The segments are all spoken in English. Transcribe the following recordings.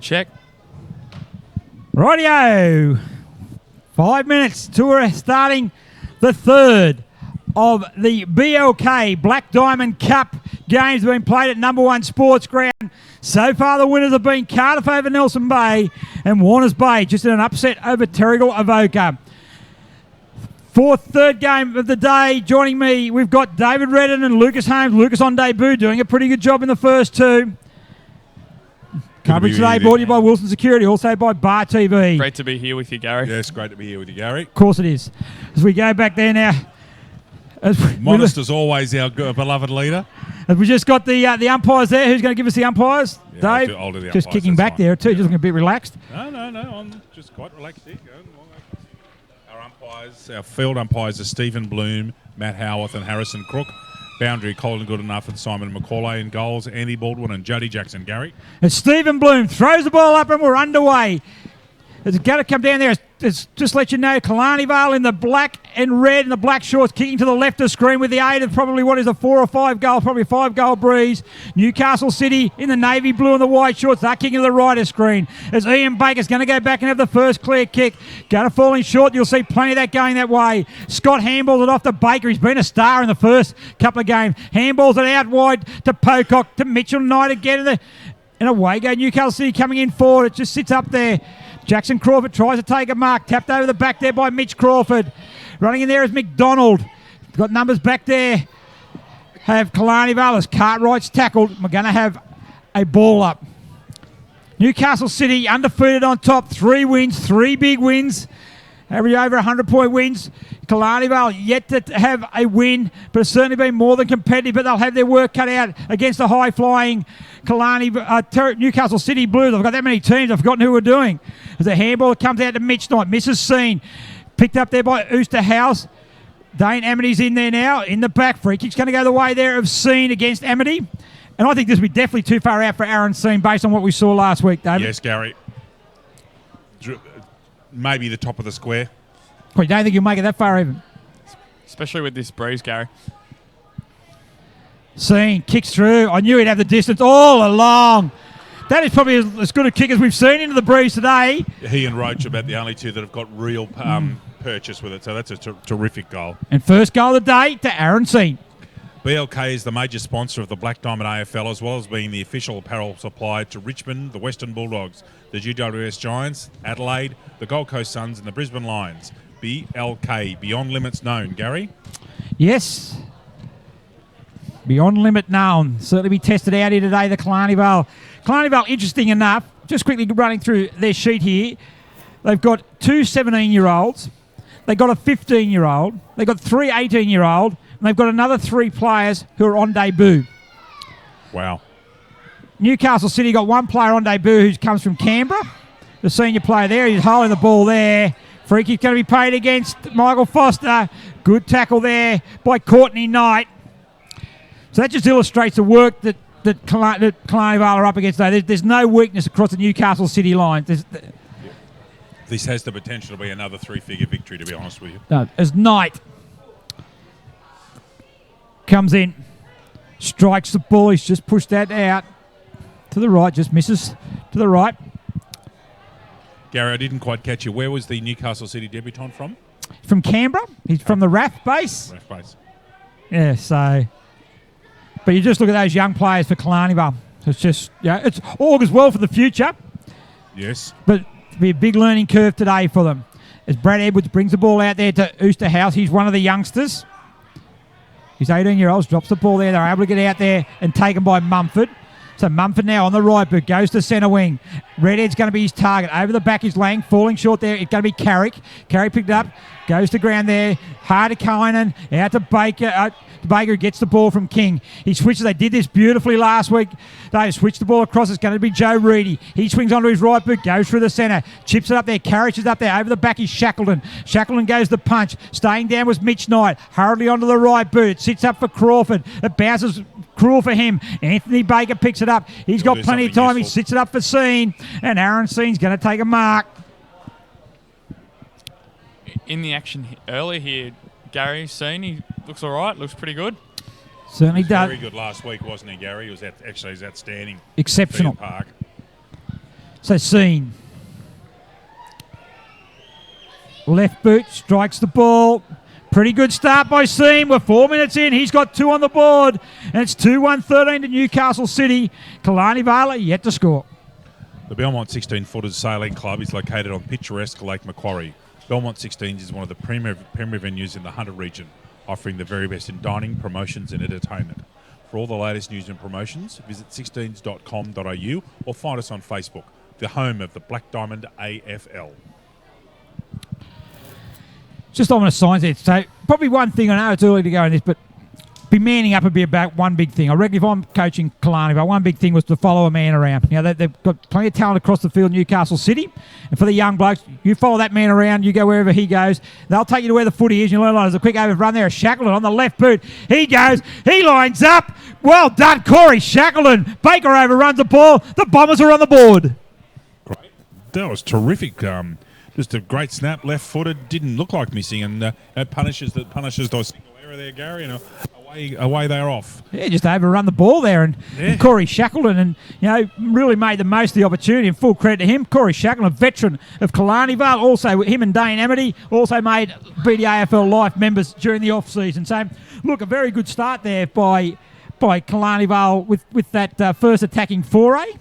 Check. Rightio. 5 minutes to we're starting the third of the BLK Black Diamond Cup games being played at number 1 Sports Ground. So far the winners have been Cardiff over Nelson Bay and Warners Bay just in an upset over Terrigal Avoca. Third game of the day. Joining me, we've got David Redden and Lucas Holmes. Lucas on debut, doing a pretty good job in the first two. Coverage today brought to you by Wilson Security, also by Bar TV. Great to be here with you, Gary. Yes, great to be here with you, Gary. Of course it is. As we go back there now. Modest as always, our beloved leader. As we just got the umpires there. Who's going to give us the umpires? Yeah, Dave? I'll do the just umpires, kicking back fine. there too, just looking a bit relaxed. No, I'm just quite relaxed here. Our umpires, our field umpires are Stephen Bloom, Matt Howarth and Harrison Crook. Boundary, Colin Goodenough and Simon McCauley. In goals, Andy Baldwin and Jody Jackson. Gary? And Stephen Bloom throws the ball up and we're underway. It's got to come down there. It's just let you know, Killarney Vale in the black and red and the black shorts kicking to the left of screen with the aid of probably what is a 4 or 5 goal, probably a 5-goal breeze. Newcastle City in the navy blue and the white shorts. They're kicking to the right of screen. As Ian Baker's going to go back and have the first clear kick. Going to fall in short. You'll see plenty of that going that way. Scott handballs it off to Baker. He's been a star in the first couple of games. Handballs it out wide to Pocock, to Mitchell Knight again. And away go Newcastle City coming in forward. It just sits up there. Jackson Crawford tries to take a mark. Tapped over the back there by Mitch Crawford. Running in there is McDonald. Got numbers back there. Have Killarney Vale as Cartwright's tackled. We're going to have a ball up. Newcastle City undefeated on top. 3 wins, 3 big wins. Average over 100-point wins. Killarney Vale yet to have a win, but it's certainly been more than competitive, but they'll have their work cut out against the high-flying Newcastle City Blues. I've got that many teams, I've forgotten who we're doing. As a handball comes out to Mitch Knight, misses Scene. Picked up there by Oosterhouse. Dane Amity's in there now, in the back. Free kick's going to go the way there of Scene against Amity. And I think this will be definitely too far out for Aaron Scene based on what we saw last week, David. Yes, Gary. Maybe the top of the square. Well, you don't think you'll make it that far even? Especially with this breeze, Gary. Scene kicks through. I knew he'd have the distance all along. That is probably as good a kick as we've seen into the breeze today. He and Roach are about the only two that have got real purchase with it, so that's a terrific goal. And first goal of the day to Aaron Scene. BLK is the major sponsor of the Black Diamond AFL, as well as being the official apparel supplier to Richmond, the Western Bulldogs, the GWS Giants, Adelaide, the Gold Coast Suns and the Brisbane Lions. BLK, Beyond Limits Known. Gary? Yes. Beyond Limit Known. Certainly be tested out here today, the Killarney Vale. Killarney Vale, interesting enough, just quickly running through their sheet here. They've got 2 17-year-olds. They've got a 15-year-old. They've got 3 18-year-old. And they've got another 3 players who are on debut. Wow. Newcastle City got 1 player on debut who comes from Canberra. The senior player there. He's holding the ball there. Free kick's going to be paid against Michael Foster. Good tackle there by Courtney Knight. So that just illustrates the work that Killarney Vale are up against today. There's no weakness across the Newcastle City line. This has the potential to be another 3-figure victory, to be honest with you. No, as Knight comes in, strikes the ball. He's just pushed that out to the right, just misses to the right. Gary, I didn't quite catch you. Where was the Newcastle City debutant from? From Canberra. He's from the RAF base. RAF base. Yeah, so... But you just look at those young players for Killarney Vale. It's just, it's augurs well for the future. Yes. But it'll be a big learning curve today for them. As Brad Edwards brings the ball out there to Oosterhouse. He's one of the youngsters. He's 18-year-olds, drops the ball there. They're able to get out there and taken by Mumford. So Mumford now on the right boot, goes to centre wing. Redhead's going to be his target. Over the back is Lang, falling short there. It's going to be Carrick. Carrick picked it up, goes to ground there. Hard to Kynan, out to Baker. Baker gets the ball from King. He switches. They did this beautifully last week. They switched the ball across. It's going to be Joe Reedy. He swings onto his right boot, goes through the centre, chips it up there. Carrick is up there. Over the back is Shackleton. Shackleton goes the punch. Staying down was Mitch Knight. Hurriedly onto the right boot. It sits up for Crawford. It bounces cruel for him. Anthony Baker picks it up. He's got plenty of time. He sits it up for Scene. And Aaron Scene's going to take a mark. In the action earlier here, Gary Scene, he looks all right. Looks pretty good. Certainly does. Very good last week, wasn't he, Gary? He was outstanding. Exceptional. Park. So Seen. Left boot strikes the ball. Pretty good start by Seen. We're 4 minutes in. He's got 2 on the board. And it's 2-1-13 to Newcastle City. Killarney Vale yet to score. The Belmont 16-footers sailing club is located on picturesque Lake Macquarie. Belmont 16s is one of the premier venues in the Hunter region, offering the very best in dining, promotions and entertainment. For all the latest news and promotions, visit 16s.com.au or find us on Facebook, the home of the Black Diamond AFL. Just on a signs there. So probably one thing, I know it's early to go in this, but be manning up would be about one big thing. I reckon if I'm coaching Killarney, but one big thing was to follow a man around. You know, they've got plenty of talent across the field, Newcastle City. And for the young blokes, you follow that man around, you go wherever he goes. They'll take you to where the footy is. You learn a lot. There's a quick over run there. Shackleton on the left boot. He goes. He lines up. Well done, Corey Shackleton. Baker overruns the ball. The Bombers are on the board. Great. That was terrific. Just a great snap, left-footed. Didn't look like missing, and that punishes the single error there, Gary. And away they're off. Yeah, just overrun the ball there, and Corey Shackleton, and really made the most of the opportunity. And full credit to him, Corey Shackleton, a veteran of Killarney Vale. Also, him and Dane Amity also made BDAFL Life members during the off season. So, look, a very good start there by Killarney Vale with that first attacking foray,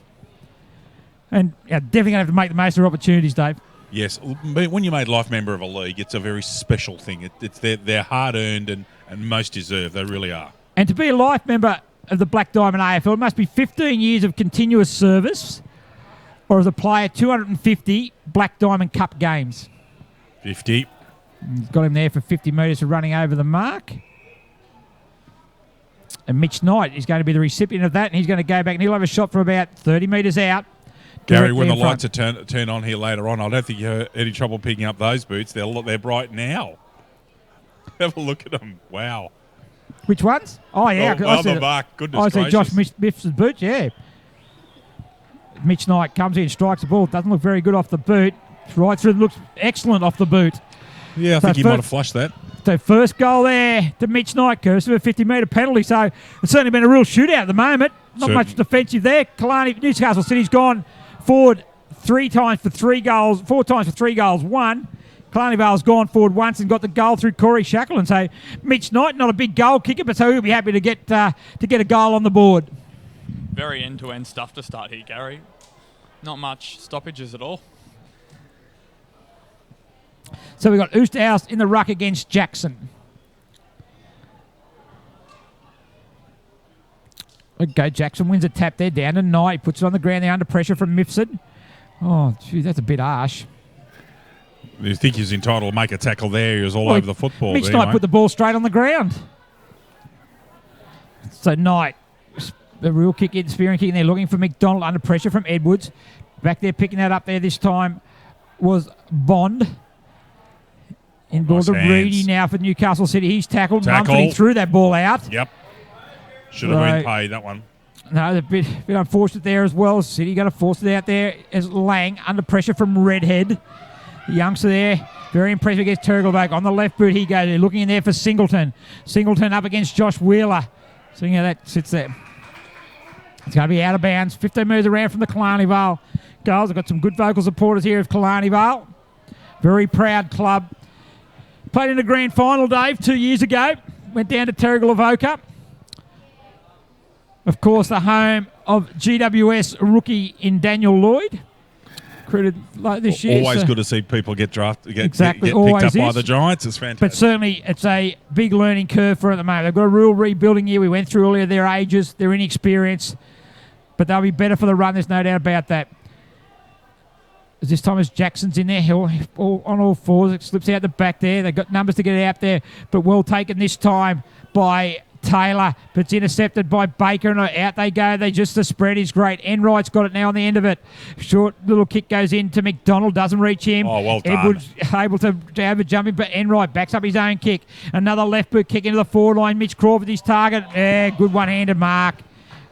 and definitely going to have to make the most of their opportunities, Dave. Yes, when you're made life member of a league, it's a very special thing. It's they're hard-earned and most deserved. They really are. And to be a life member of the Black Diamond AFL, it must be 15 years of continuous service, or as a player, 250 Black Diamond Cup games. 50. He's got him there for 50 metres for running over the mark. And Mitch Knight is going to be the recipient of that, and he's going to go back, and he'll have a shot from about 30 metres out. Gary, when the lights are turn on here later on, I don't think you have any trouble picking up those boots. They're bright now. Have a look at them. Wow. Which ones? Oh, yeah. Oh, the mark. Goodness gracious. I said Josh Biff's boots, yeah. Mitch Knight comes in, strikes the ball. Doesn't look very good off the boot. Right through, looks excellent off the boot. Yeah, I think he might have flushed that. So first goal there to Mitch Knight, Curse, with a 50-metre penalty. So it's certainly been a real shootout at the moment. Not much defensive there. Newcastle City's gone forward 3 times for 3 goals, 4 times for 3 goals, 1. Killarney Vale's gone forward once and got the goal through Corey Shackleton. So Mitch Knight, not a big goal kicker, but so he'll be happy to get a goal on the board. Very end-to-end stuff to start here, Gary. Not much stoppages at all. So we've got Oosterhouse in the ruck against Jackson. Okay, Jackson wins a tap there down to Knight. He puts it on the ground there under pressure from Mifsud. Oh, gee, that's a bit harsh. You think he's entitled to make a tackle there? He was all over the football. Mitch Knight put the ball straight on the ground. So Knight, a real kick in, spearing kick in there, looking for McDonald under pressure from Edwards. Back there, picking that up there this time was Bond. In ball to Reedy now for Newcastle City. He's tackled. Mumford threw that ball out. Yep. Should have been paid, that one. No, a bit unfortunate there as well. City going to force it out there as Lang under pressure from Redhead. The youngster there, very impressive against Turgelbach. On the left boot he goes. They're looking in there for Singleton. Singleton up against Josh Wheeler. Seeing how that sits there. It's going to be out of bounds. 15 metres around from the Killarney Vale goals. I've got some good vocal supporters here of Killarney Vale. Very proud club. Played in the grand final, Dave, 2 years ago. Went down to Terrigal Avoca. Of course, the home of GWS rookie in Daniel Lloyd. Credited like this year. Always good to see people get drafted, get picked up by the Giants. It's fantastic. But certainly, it's a big learning curve for at the moment. They've got a real rebuilding year. We went through earlier their ages, their inexperience. But they'll be better for the run. There's no doubt about that. This time as Jackson's in there, on all fours. It slips out the back there. They've got numbers to get it out there, but well taken this time by Taylor, but it's intercepted by Baker, and out they go. The spread is great. Enright's got it now on the end of it. Short little kick goes into McDonald, doesn't reach him. Oh, well done. Edwards able to have a jump in, but Enright backs up his own kick. Another left boot kick into the forward line. Mitch Crawford, his target. Yeah, good one-handed mark.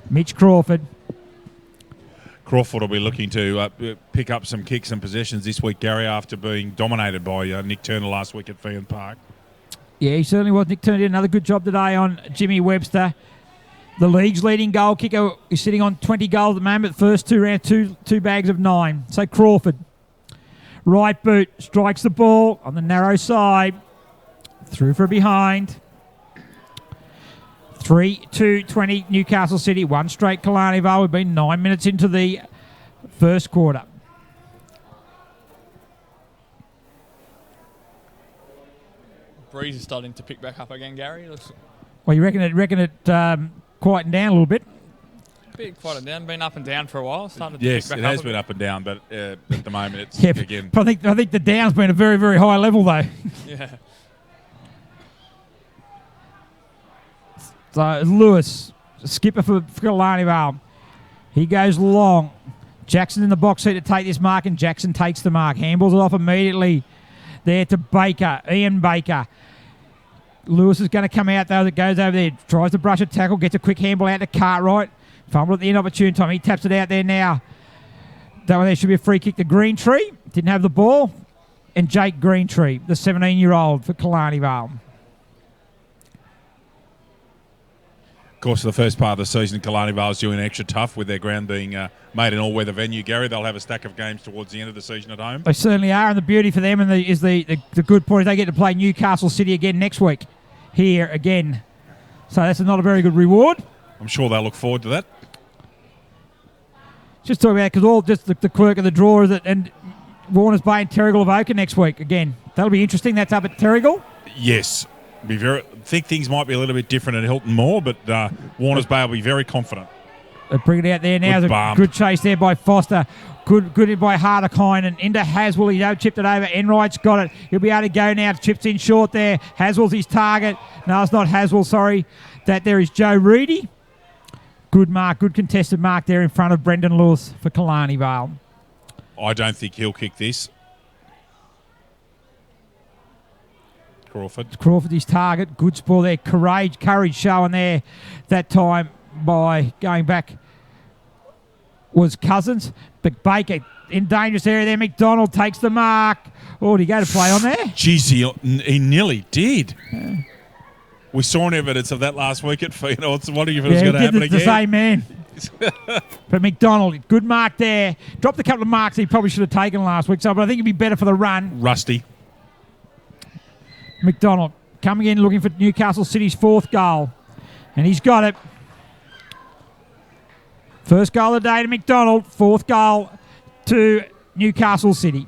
Mitch Crawford. Crawford will be looking to pick up some kicks and possessions this week, Gary, after being dominated by Nick Turner last week at Phelan Park. Yeah, he certainly was. Nick Turner did another good job today on Jimmy Webster. The league's leading goal kicker is sitting on 20 goals at the moment. First 2 rounds, two bags of 9. So Crawford. Right boot, strikes the ball on the narrow side. Through for behind. 3-2-20 Newcastle City. 1 straight Killarney Vale. We've been 9 minutes into the first quarter. Breeze is starting to pick back up again, Gary. Looks Well, you reckon it quietened down a little bit? a bit quieted down. Been up and down for a while. Started to Yes, pick back it up has a been bit. up and down, but at the moment it's Yeah, again. but I think the down's been a very, very high level though. Yeah. So Lewis, skipper for Killarney Vale. He goes long. Jackson in the box seat to take this mark, and Jackson takes the mark. Handballs it off immediately there to Baker, Ian Baker. Lewis is going to come out though. That goes over there, tries to brush a tackle, gets a quick handball out to Cartwright. Fumble at the inopportune time. He taps it out there now. That one there should be a free kick to Greentree. Didn't have the ball. And Jake Greentree, the 17-year-old for Killarney Vale. Of course, for the first part of the season, Killarney Vale's doing extra tough with their ground being made an all-weather venue. Gary, they'll have a stack of games towards the end of the season at home. They certainly are, and the beauty for them is the good point is they get to play Newcastle City again next week here again. So that's not a very good reward. I'm sure they'll look forward to that. Just talking about because all just the quirk of the draw is that and Warners Bay and Terrigal Avoca next week again. That'll be interesting. That's up at Terrigal. Yes. Think things might be a little bit different at Hilton Moore, but Warners Bay will be very confident. They bring it out there now. Good There's a bump. good chase there by Foster. Good by Hardekine and into Haswell. He chipped it over. Enright's got it. He'll be able to go now. Chips in short there. Haswell's his target. No, it's not Haswell, sorry. That there is Joe Reedy. Good mark, good contested mark there in front of Brendan Lewis for Killarney Vale. I don't think he'll kick this. Crawford his target. Good sport there. Courage showing there that time by going back was Cousins. But Baker in dangerous area there. McDonald takes the mark. Oh, did he go to play on there? Jeez, he nearly did. We saw evidence of that last week at Phoenix. I was wondering if it was going to happen the again. same man. But McDonald, good mark there. Dropped a couple of marks he probably should have taken last week, but I think it'd be better for the run. Rusty. McDonald coming in looking for Newcastle City's 4th goal. And he's got it. First goal of the day to McDonald. 4th goal to Newcastle City.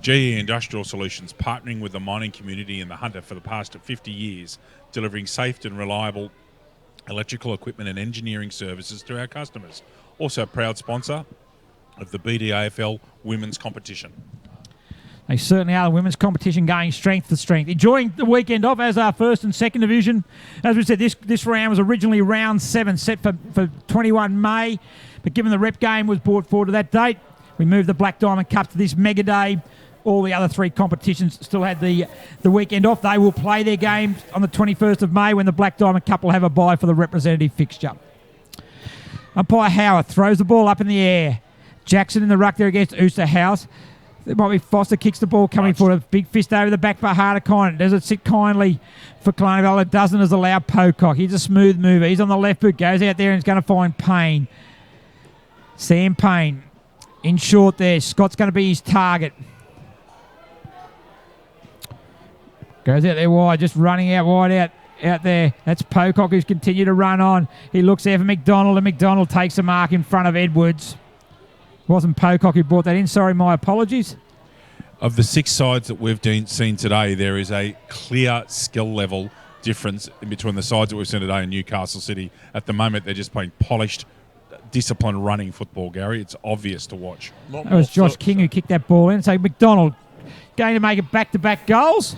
GE Industrial Solutions, partnering with the mining community and the Hunter for the past 50 years, delivering safe and reliable electrical equipment and engineering services to our customers. Also a proud sponsor of the BDAFL Women's Competition. They certainly are. The women's competition going strength for strength. Enjoying the weekend off as our 1st and 2nd division. As we said, this round was originally round 7 set for 21 May. But given the rep game was brought forward to that date, we moved the Black Diamond Cup to this mega day. All the other 3 competitions still had the weekend off. They will play their games on the 21st of May when the Black Diamond Cup will have a bye for the representative fixture. Umpire Howard throws the ball up in the air. Jackson in the ruck there against Oosterhouse. There might be Foster kicks the ball coming forward. A big fist over the back by Hardekine. Does it sit kindly for Killarney Vale? It doesn't as allowed Pocock. He's a smooth mover. He's on the left boot. Goes out there and is going to find Payne. Sam Payne in short there. Scott's going to be his target. Goes out there wide, just running out wide out there. That's Pocock who's continued to run on. He looks there for McDonald, and McDonald takes a mark in front of Edwards. It wasn't Pocock who brought that in. Sorry, my apologies. Of the 6 sides that we've seen today, there is a clear skill level difference in between the sides that we've seen today in Newcastle City. At the moment, they're just playing polished, disciplined running football, Gary. It's obvious to watch. That was Josh King who kicked that ball in. So McDonald going to make it back-to-back goals.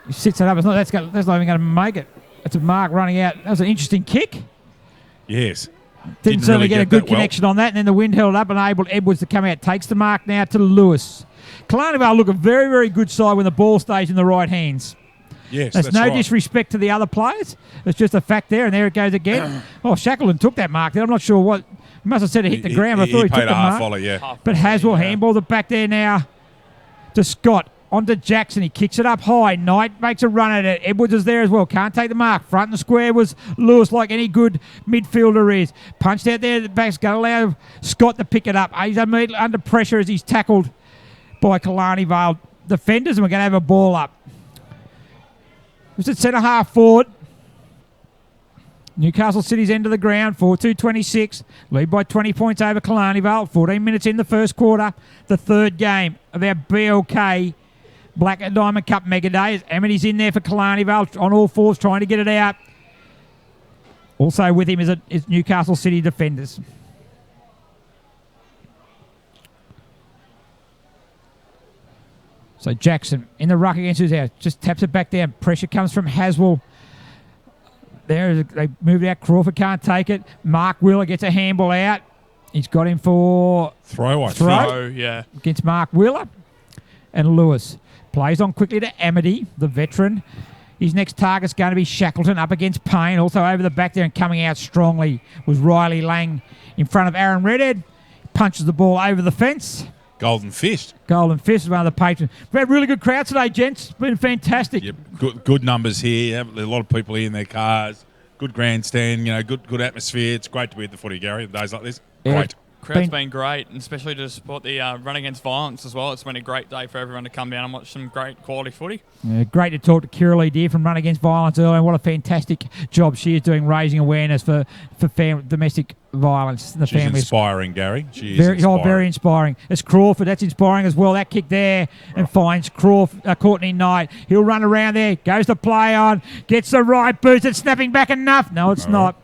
He sits it up. That's not even going to make it. That's a mark running out. That was an interesting kick. Yes. Didn't certainly really get a that good well. connection on that. And then the wind held up and enabled Edwards to come out. Takes the mark now to Lewis. Killarney Vale look a very, very good side when the ball stays in the right hands. Yes, That's no right. disrespect to the other players. It's just a fact there, and there it goes again. Shackleton took that mark there. I'm not sure what. He must have said it hit the ground. I thought he took paid the a half mark. volley, yeah. But Haswell handballs it back there now to Scott. onto Jackson. He kicks it up high. Knight makes a run at it. Edwards is there as well. Can't take the mark. Front and square was Lewis, like any good midfielder is. Punched out there at the back's going to allow Scott to pick it up. He's immediately under pressure as he's tackled by Killarney Vale defenders, and we're going to have a ball up. It's at centre half forward. Newcastle City's end of the ground, 4-2-26. Lead by 20 points over Killarney Vale. 14 minutes in the first quarter. The third game of our BLK Black and Diamond Cup Mega Day. As Amity's in there for Killarney Vale on all fours trying to get it out. Also with him is Newcastle City defenders. So Jackson in the ruck against who's out. Just taps it back down. Pressure comes from Haswell. There, they moved out. Crawford can't take it. Mark Wheeler gets a handball out. He's got him for Throw, I think. Oh, yeah. Against Mark Wheeler. And Lewis plays on quickly to Amity, the veteran. His next target's going to be Shackleton up against Payne. Also over the back there and coming out strongly was Riley Lang in front of Aaron Redhead. Punches the ball over the fence. Golden Fist. Golden Fist is one of the patrons. We've had really good crowd today, gents. It's been fantastic. Yep. Good numbers here. A lot of people here in their cars. Good grandstand. Good atmosphere. It's great to be at the footy, Gary. Days like this. Yeah. Great. Crowd's been great, and especially to support the Run Against Violence as well. It's been a great day for everyone to come down and watch some great quality footy. Yeah, great to talk to Kira Lee Deer from Run Against Violence earlier, and what a fantastic job she is doing raising awareness for domestic violence in the She's families. inspiring, Gary. She is Very, inspiring. very inspiring. It's Crawford. That's inspiring as well. That kick there and finds Courtney Knight. He'll run around there. Goes to play on. Gets the right boost. It's snapping back enough. No, it's not.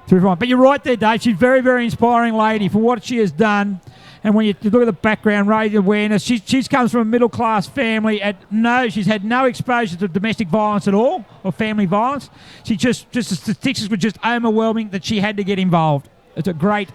But you're right there, Dave. She's a very, very inspiring lady for what she has done. And when you look at the background, raising awareness, she's comes from a middle-class family. She's had no exposure to domestic violence at all, or family violence. She just the statistics were just overwhelming that she had to get involved. It's a great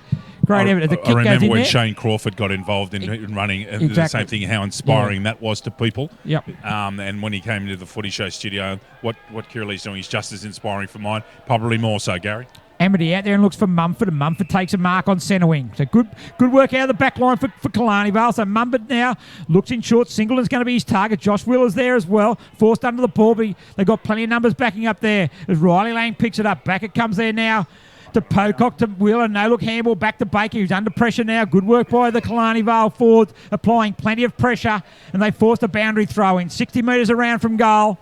evidence. The kick I goes remember in when there. Shane Crawford got involved in running. The Exactly. same thing, how inspiring that was to people. Yep. And when he came into the Footy Show studio, what Kira Lee's doing is just as inspiring for mine, probably more so, Gary. Amity out there and looks for Mumford, and Mumford takes a mark on centre wing. So good work out of the back line for Killarney Vale. So Mumford now looks in short. Singleton's going to be his target. Josh Wheeler's there as well. Forced under the ball, but they've got plenty of numbers backing up there. As Riley Lang picks it up. Back it comes there now to Pocock, to Wheeler. No look handball back to Baker, who's under pressure now. Good work by the Killarney Vale forwards, applying plenty of pressure, and they forced a boundary throw in. 60 metres around from goal.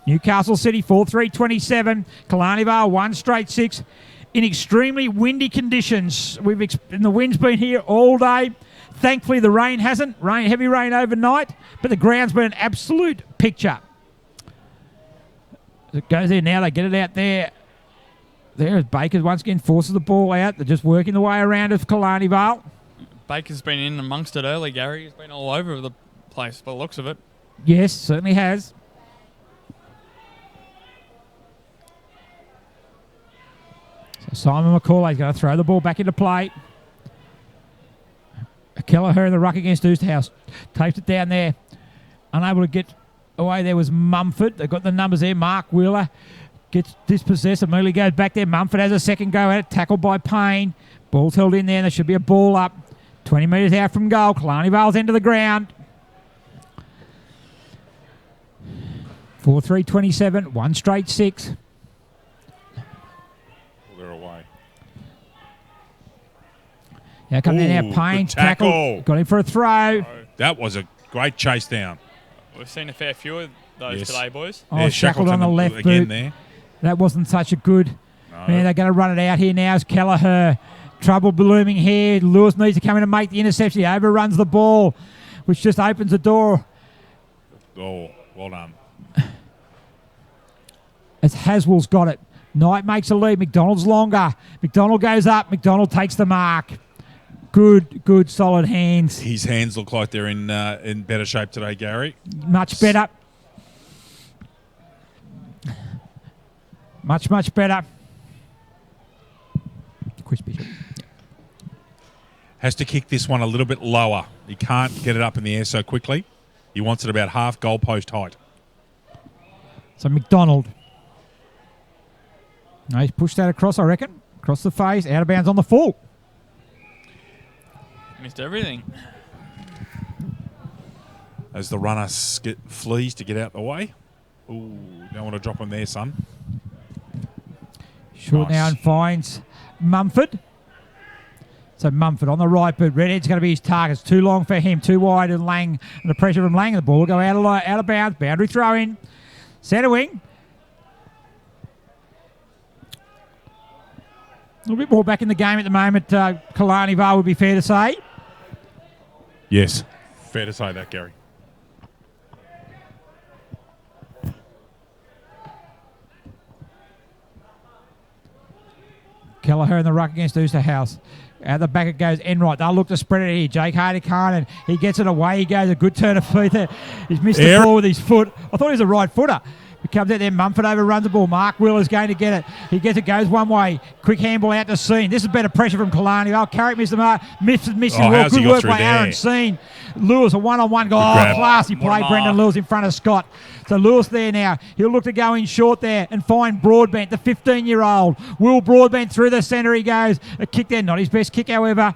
Newcastle City 4-3-27. Killarney Vale 1 straight 6. In extremely windy conditions. And the wind's been here all day. Thankfully, the rain hasn't. Heavy rain overnight, but the ground's been an absolute picture. It goes there now. They get it out there. There is Baker once again forces the ball out. They're just working the way around of Killarney Vale. Baker's been in amongst it early, Gary. He's been all over the place by the looks of it. Yes, certainly has. So Simon McCauley's going to throw the ball back into play. Kelleher in the ruck against Oosthouse. Tapes it down there. Unable to get away there was Mumford. They've got the numbers there. Mark Wheeler gets dispossessed. Immediately goes back there. Mumford has a second go at it. Tackled by Payne. Ball's held in there. There should be a ball up. 20 metres out from goal. Killarney Vale's end of the ground. 4-3-27. 1 straight 6. They're away. Now come in Ooh, now. Payne good tackle. got him for a throw. That was a great chase down. We've seen a fair few of those Yes. today, boys. Oh, Shackleton on the left again boot. there. That wasn't such a good. No. Man, they're going to run it out here now. As Kelleher. Trouble blooming here. Lewis needs to come in and make the interception. He overruns the ball, which just opens the door. Oh, well done. As Haswell's got it. Knight makes a lead. McDonald's longer. McDonald goes up. McDonald takes the mark. Good, solid hands. His hands look like they're in better shape today, Gary. Much better. Much better. Chris Bishop. Has to kick this one a little bit lower. He can't get it up in the air so quickly. He wants it about half goalpost height. So McDonald. No, he's pushed that across, I reckon. Across the face. Out of bounds on the full. Missed everything. as the runner flees to get out the way. Ooh, don't want to drop him there, son. Short now and finds Mumford. So Mumford on the right boot. Redhead's going to be his target. It's too long for him. Too wide and Lang. And the pressure from Lang. And the ball will go out of bounds. Boundary throw in. Centre wing. A little bit more back in the game at the moment. Killarney Vale would be fair to say. Yes, fair to say that, Gary. Kelleher in the ruck against Oosterhouse. Out the back it goes Enright. They'll look to spread it here. Jake Hardy-Carnan. He gets it away. He goes a good turn of feet there. He's missed the ball with his foot. I thought he was a right footer. He comes out there. Mumford overruns the ball. Mark Wheeler's going to get it. He gets it. Goes one way. Quick handball out to Scene. This is better pressure from Killarney. Carrick missed the mark. Missing well. Good work by Aaron Scene. Lewis, a one-on-one goal. Oh, class. He played Brendan Lewis in front of Scott. So Lewis there now. He'll look to go in short there and find Broadbent, the 15-year-old. Will Broadbent through the centre he goes. A kick there. Not his best kick, however.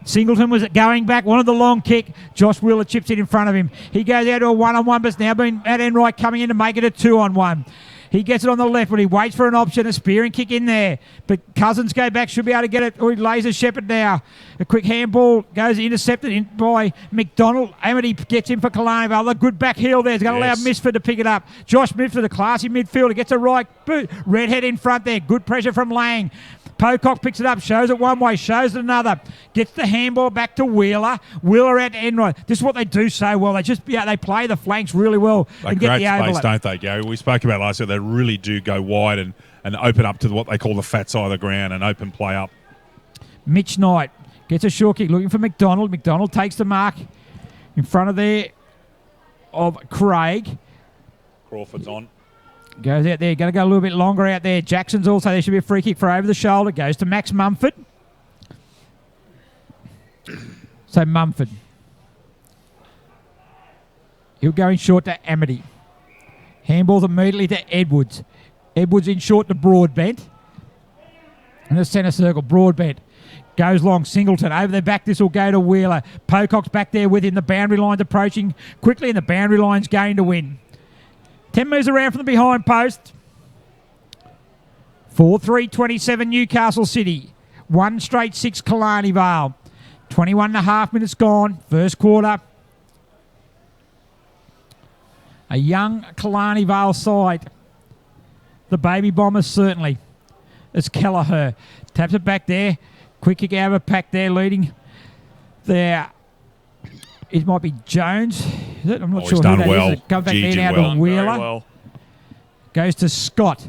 Singleton was going back, wanted the long kick. Josh Wheeler chips it in front of him. He goes out to a one-on-one, but it's now been at Enright coming in to make it a two-on-one. He gets it on the left, but he waits for an option, a spearing kick in there. But Cousins go back, should be able to get it. Oh, he lays a Shepherd now. A quick handball goes intercepted in by McDonald. Amity gets in for Killarney Vale. A good back heel there. He's going to allow Misford to pick it up. Josh Misford, a classy midfielder, gets a right boot. Redhead in front there. Good pressure from Lang. Pocock picks it up, shows it one way, shows it another. Gets the handball back to Wheeler. Wheeler out to Enright. This is what they do so well. They play the flanks really well and get the overlap. Space, don't they, Gary? We spoke about last year. They really do go wide and open up to what they call the fat side of the ground and open play up. Mitch Knight gets a short kick, looking for McDonald. McDonald takes the mark in front of there of Craig. Crawford's on. Goes out there, going to go a little bit longer out there. Jackson's also, there should be a free kick for over the shoulder. Goes to Max Mumford. So Mumford. He'll go in short to Amity. Handballs immediately to Edwards. Edwards in short to Broadbent. In the centre circle, Broadbent. Goes long, Singleton. Over their back, this will go to Wheeler. Pocock's back there with him. The boundary line's approaching quickly, and the boundary line's going to win. 10 metres around from the behind post. 4-3-27 Newcastle City. 1 straight 6 Killarney Vale. 21 and a half minutes gone. First quarter. A young Killarney Vale side. The Baby Bombers certainly. It's Kelleher. Taps it back there. Quick kick out of a pack there leading there. It might be Jones. I'm not sure who that is. Comes back there now to Wheeler. Goes to Scott.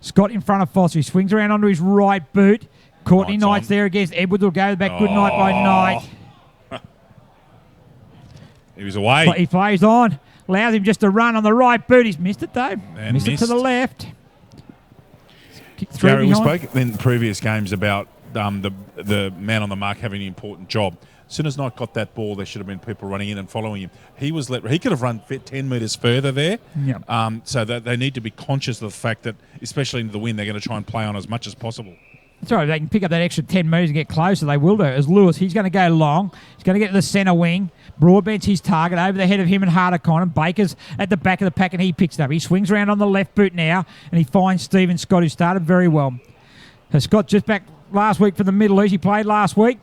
Scott in front of Foster. He swings around onto his right boot. Courtney Knight's there against Edwards. Will go back. Good night by Knight. He was away. But he plays on. Allows him just to run on the right boot. He's missed it though. Missed it to the left. Gary, we spoke in previous games about the man on the mark having an important job. As soon as Knight got that ball, there should have been people running in and following him. He could have run 10 metres further there. Yep. So that they need to be conscious of the fact that, especially into the wind, they're going to try and play on as much as possible. That's right. They can pick up that extra 10 metres and get closer. They will do. As Lewis, he's going to go long. He's going to get to the centre wing. Broadbent's his target. Over the head of him and Harder-Con. Baker's at the back of the pack and he picks it up. He swings around on the left boot now and he finds Stephen Scott, who started very well. So Scott just back last week for the Middle East. He played last week.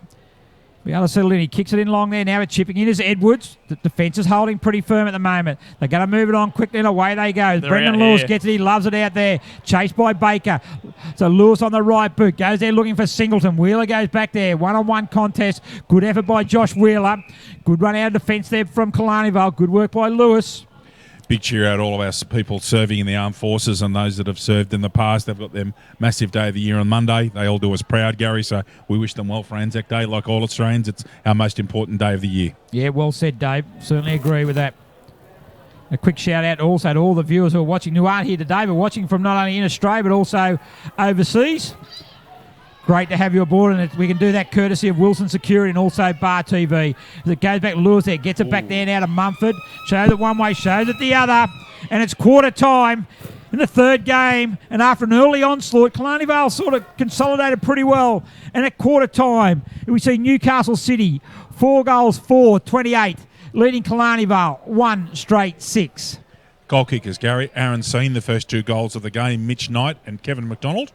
Be able to settle in. He kicks it in long there now. It's chipping in as Edwards. The defence is holding pretty firm at the moment. They're going to move it on quickly and away they go. Brendan Lewis gets it. He loves it out there. Chased by Baker. So Lewis on the right boot. Goes there looking for Singleton. Wheeler goes back there. One-on-one contest. Good effort by Josh Wheeler. Good run out of defence there from Killarney Vale. Good work by Lewis. Big cheer out all of our people serving in the armed forces and those that have served in the past. They've got their massive day of the year on Monday. They all do us proud, Gary, so we wish them well for Anzac Day. Like all Australians, it's our most important day of the year. Yeah, well said, Dave. Certainly agree with that. A quick shout out also to all the viewers who are watching, who aren't here today, but watching from not only in Australia but also overseas. Great to have you aboard, and we can do that courtesy of Wilson Security and also Bar TV. As it goes back, Lewis there, gets it back there now to Mumford. Shows it one way, shows it the other. And it's quarter time in the third game. And after an early onslaught, Killarney Vale sort of consolidated pretty well. And at quarter time, we see Newcastle City, 4 goals, 4, 28. leading Killarney Vale 1-6. Goal kickers, Gary. Aaron Seen, the first 2 goals of the game, Mitch Knight and Kevin McDonald.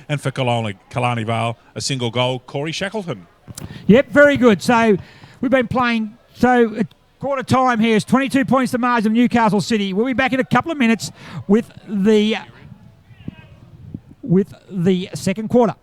And for Killarney Vale, a single goal, Corey Shackleton. Yep, very good. So we've been playing, so at quarter time here is 22 points to margin of Newcastle City. We'll be back in a couple of minutes with the second quarter.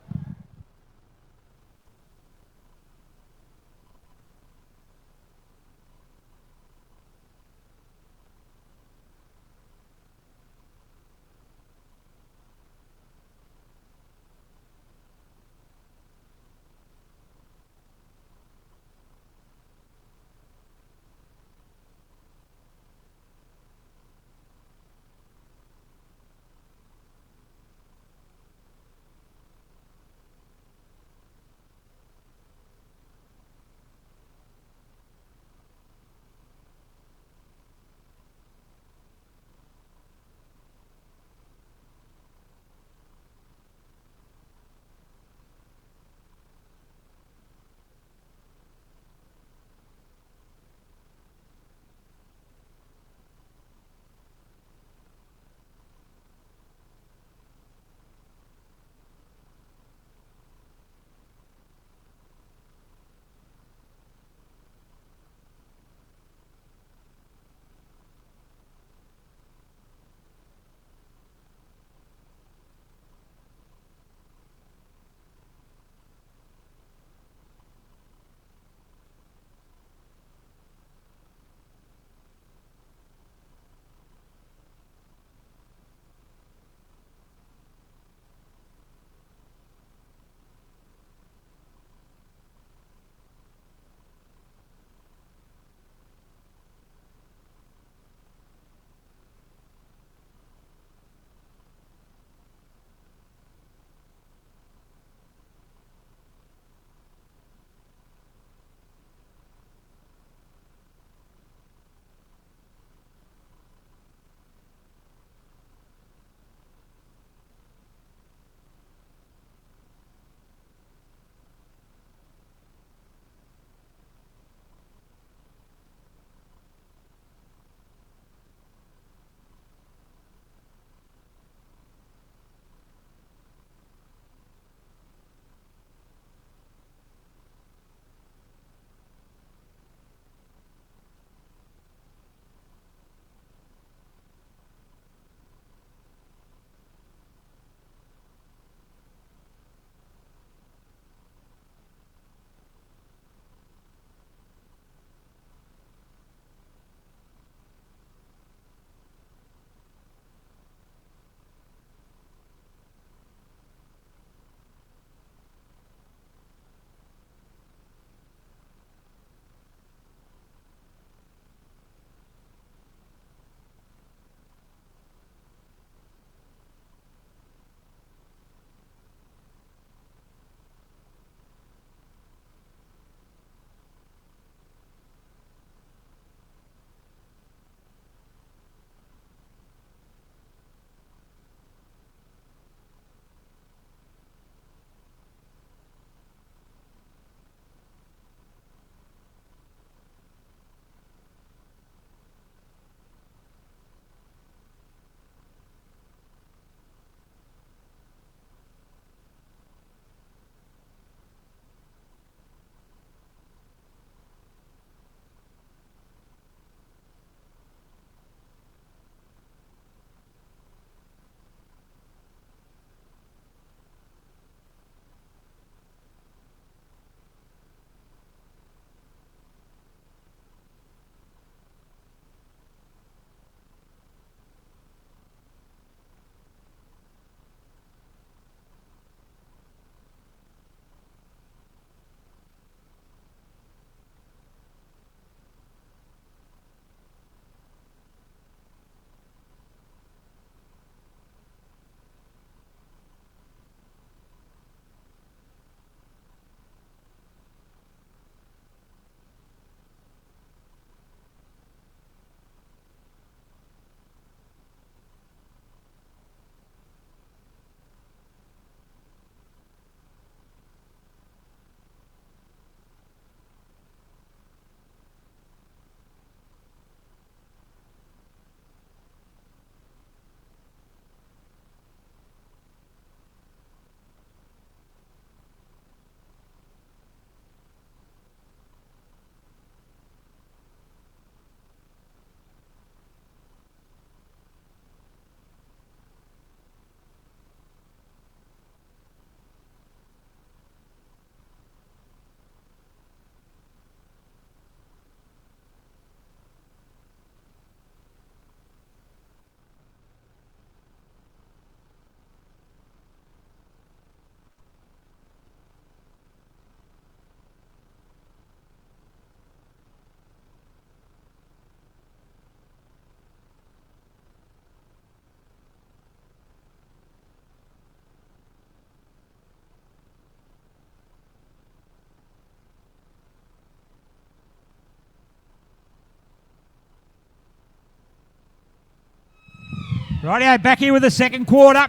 Rightio, back here with the second quarter.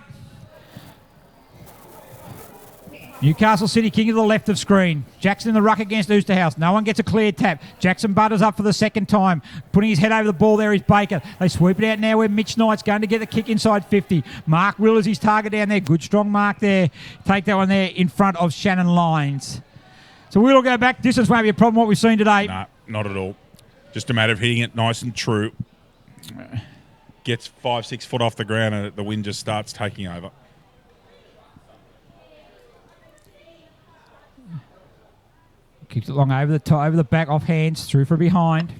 Newcastle City King to the left of screen. Jackson in the ruck against Oosterhouse. No one gets a clear tap. Jackson butters up for the second time. Putting his head over the ball there is Baker. They sweep it out now where Mitch Knight's going to get the kick inside 50. Mark Will is his target down there. Good strong mark there. Take that one there in front of Shannon Lyons. So we'll go back. Distance won't be a problem what we've seen today. No, not at all. Just a matter of hitting it nice and true. Gets 5-6 foot off the ground and the wind just starts taking over. Kicks it long over the back, off hands, through from behind.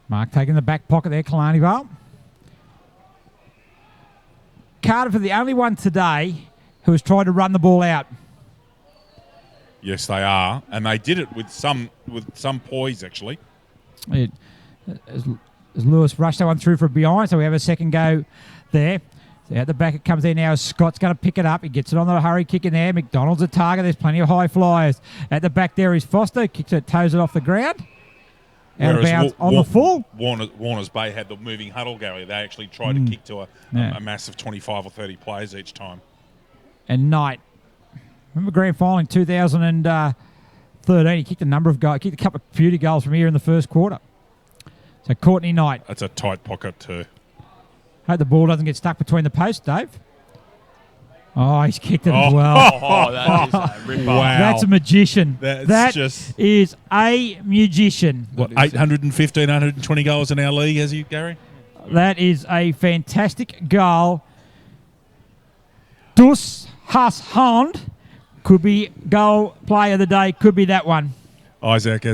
Mark taking the back pocket there, Killarney Vale. Cardiff are the only one today who has tried to run the ball out. Yes, they are, and they did it with some poise actually. As Lewis rushed that one through from behind, so we have a second go there. So out the back it comes there now. Scott's going to pick it up. He gets it on the hurry kick in there. McDonald's a target. There's plenty of high flyers. At the back there is Foster. Kicks it, toes it off the ground. Out of bounds on the full. Warners Bay had the moving huddle, Gary. They actually tried to kick to a mass of 25 or 30 players each time. And Knight. Remember grand final in 2013? He kicked a number of goals. Kicked a couple of beauty goals from here in the first quarter. So Courtney Knight. That's a tight pocket too. Hope the ball doesn't get stuck between the posts, Dave. Oh, he's kicked it as well. Oh, that is a rip Wow. That's a magician. That is a magician. What, 815, 120 goals in our league, has he, Gary? That is a fantastic goal. Dus Has Hand could be goal player of the day. Could be that one. Isaac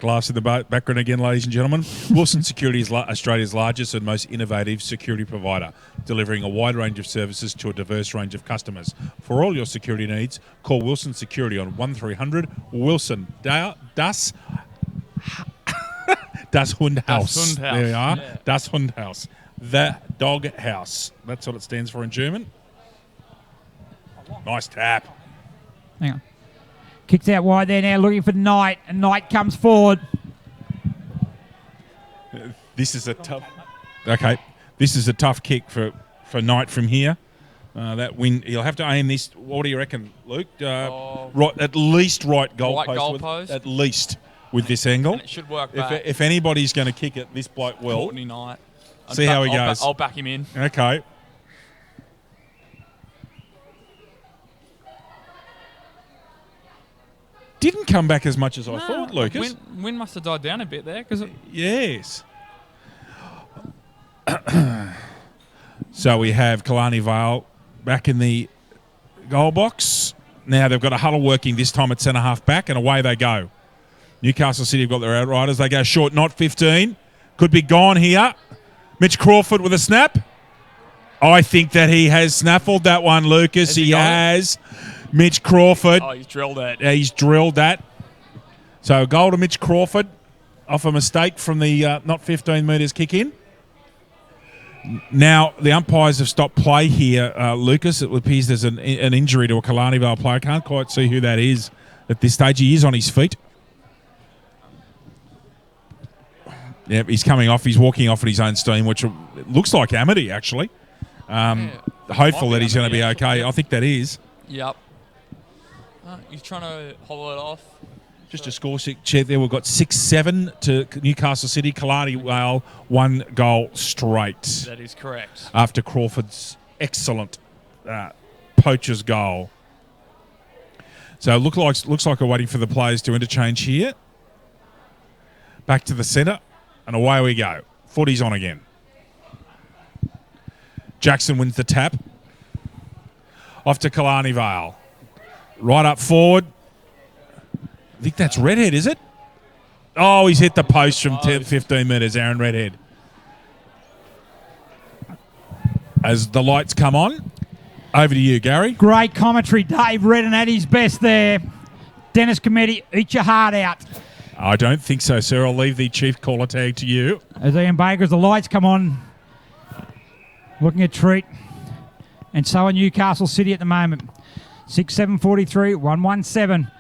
laughs in the background again, ladies and gentlemen. Wilson Security is Australia's largest and most innovative security provider, delivering a wide range of services to a diverse range of customers. For all your security needs, call Wilson Security on 1300 Wilson Das Hundhaus. There you are. Yeah. Das Hundhaus. The dog house. That's what it stands for in German. Nice tap. Hang on. Kicks out wide there now, looking for Knight, and Knight comes forward. This is a tough. Okay, this is a tough kick for Knight from here. That win, he'll have to aim this. What do you reckon, Luke? Right, at least right goalpost. At least with this angle. And it should work back. If anybody's going to kick it, this bloke will. Courtney Knight. See how he goes. I'll back him in. Okay. Didn't come back as much as I thought, Lucas. Wind must have died down a bit there. Yes. So we have Killarney Vale back in the goal box. Now they've got a huddle working this time at centre half back, and away they go. Newcastle City have got their outriders. They go short, not 15. Could be gone here. Mitch Crawford with a snap. I think that he has snaffled that one, Lucas. He has. Mitch Crawford. Oh, he's drilled that. Yeah, he's drilled that. So a goal to Mitch Crawford off a mistake from the not 15 metres kick in. Now, the umpires have stopped play here, Lucas. It appears there's an injury to a Killarney Vale player. I can't quite see who that is at this stage. He is on his feet. Yep, he's coming off. He's walking off at his own steam, which looks like Amity, actually. Hopeful that he's going to be okay. I think that is. Yep. He's trying to hollow it off. Just a score check there. We've got 6-7 to Newcastle City. Killarney Vale, 1 goal straight. That is correct. After Crawford's excellent poacher's goal. So looks like we're waiting for the players to interchange here. Back to the centre, and away we go. Footy's on again. Jackson wins the tap. Off to Killarney Vale. Right up forward. I think that's Redhead, is it? Oh, he's hit the post from 15 metres, Aaron Redhead. As the lights come on, over to you, Gary. Great commentary. Dave Redden at his best there. Dennis Cometti, eat your heart out. I don't think so, sir. I'll leave the chief caller tag to you. As Ian Baker, as the lights come on, looking a treat. And so are Newcastle City at the moment. 6-7-43, 1-1-7.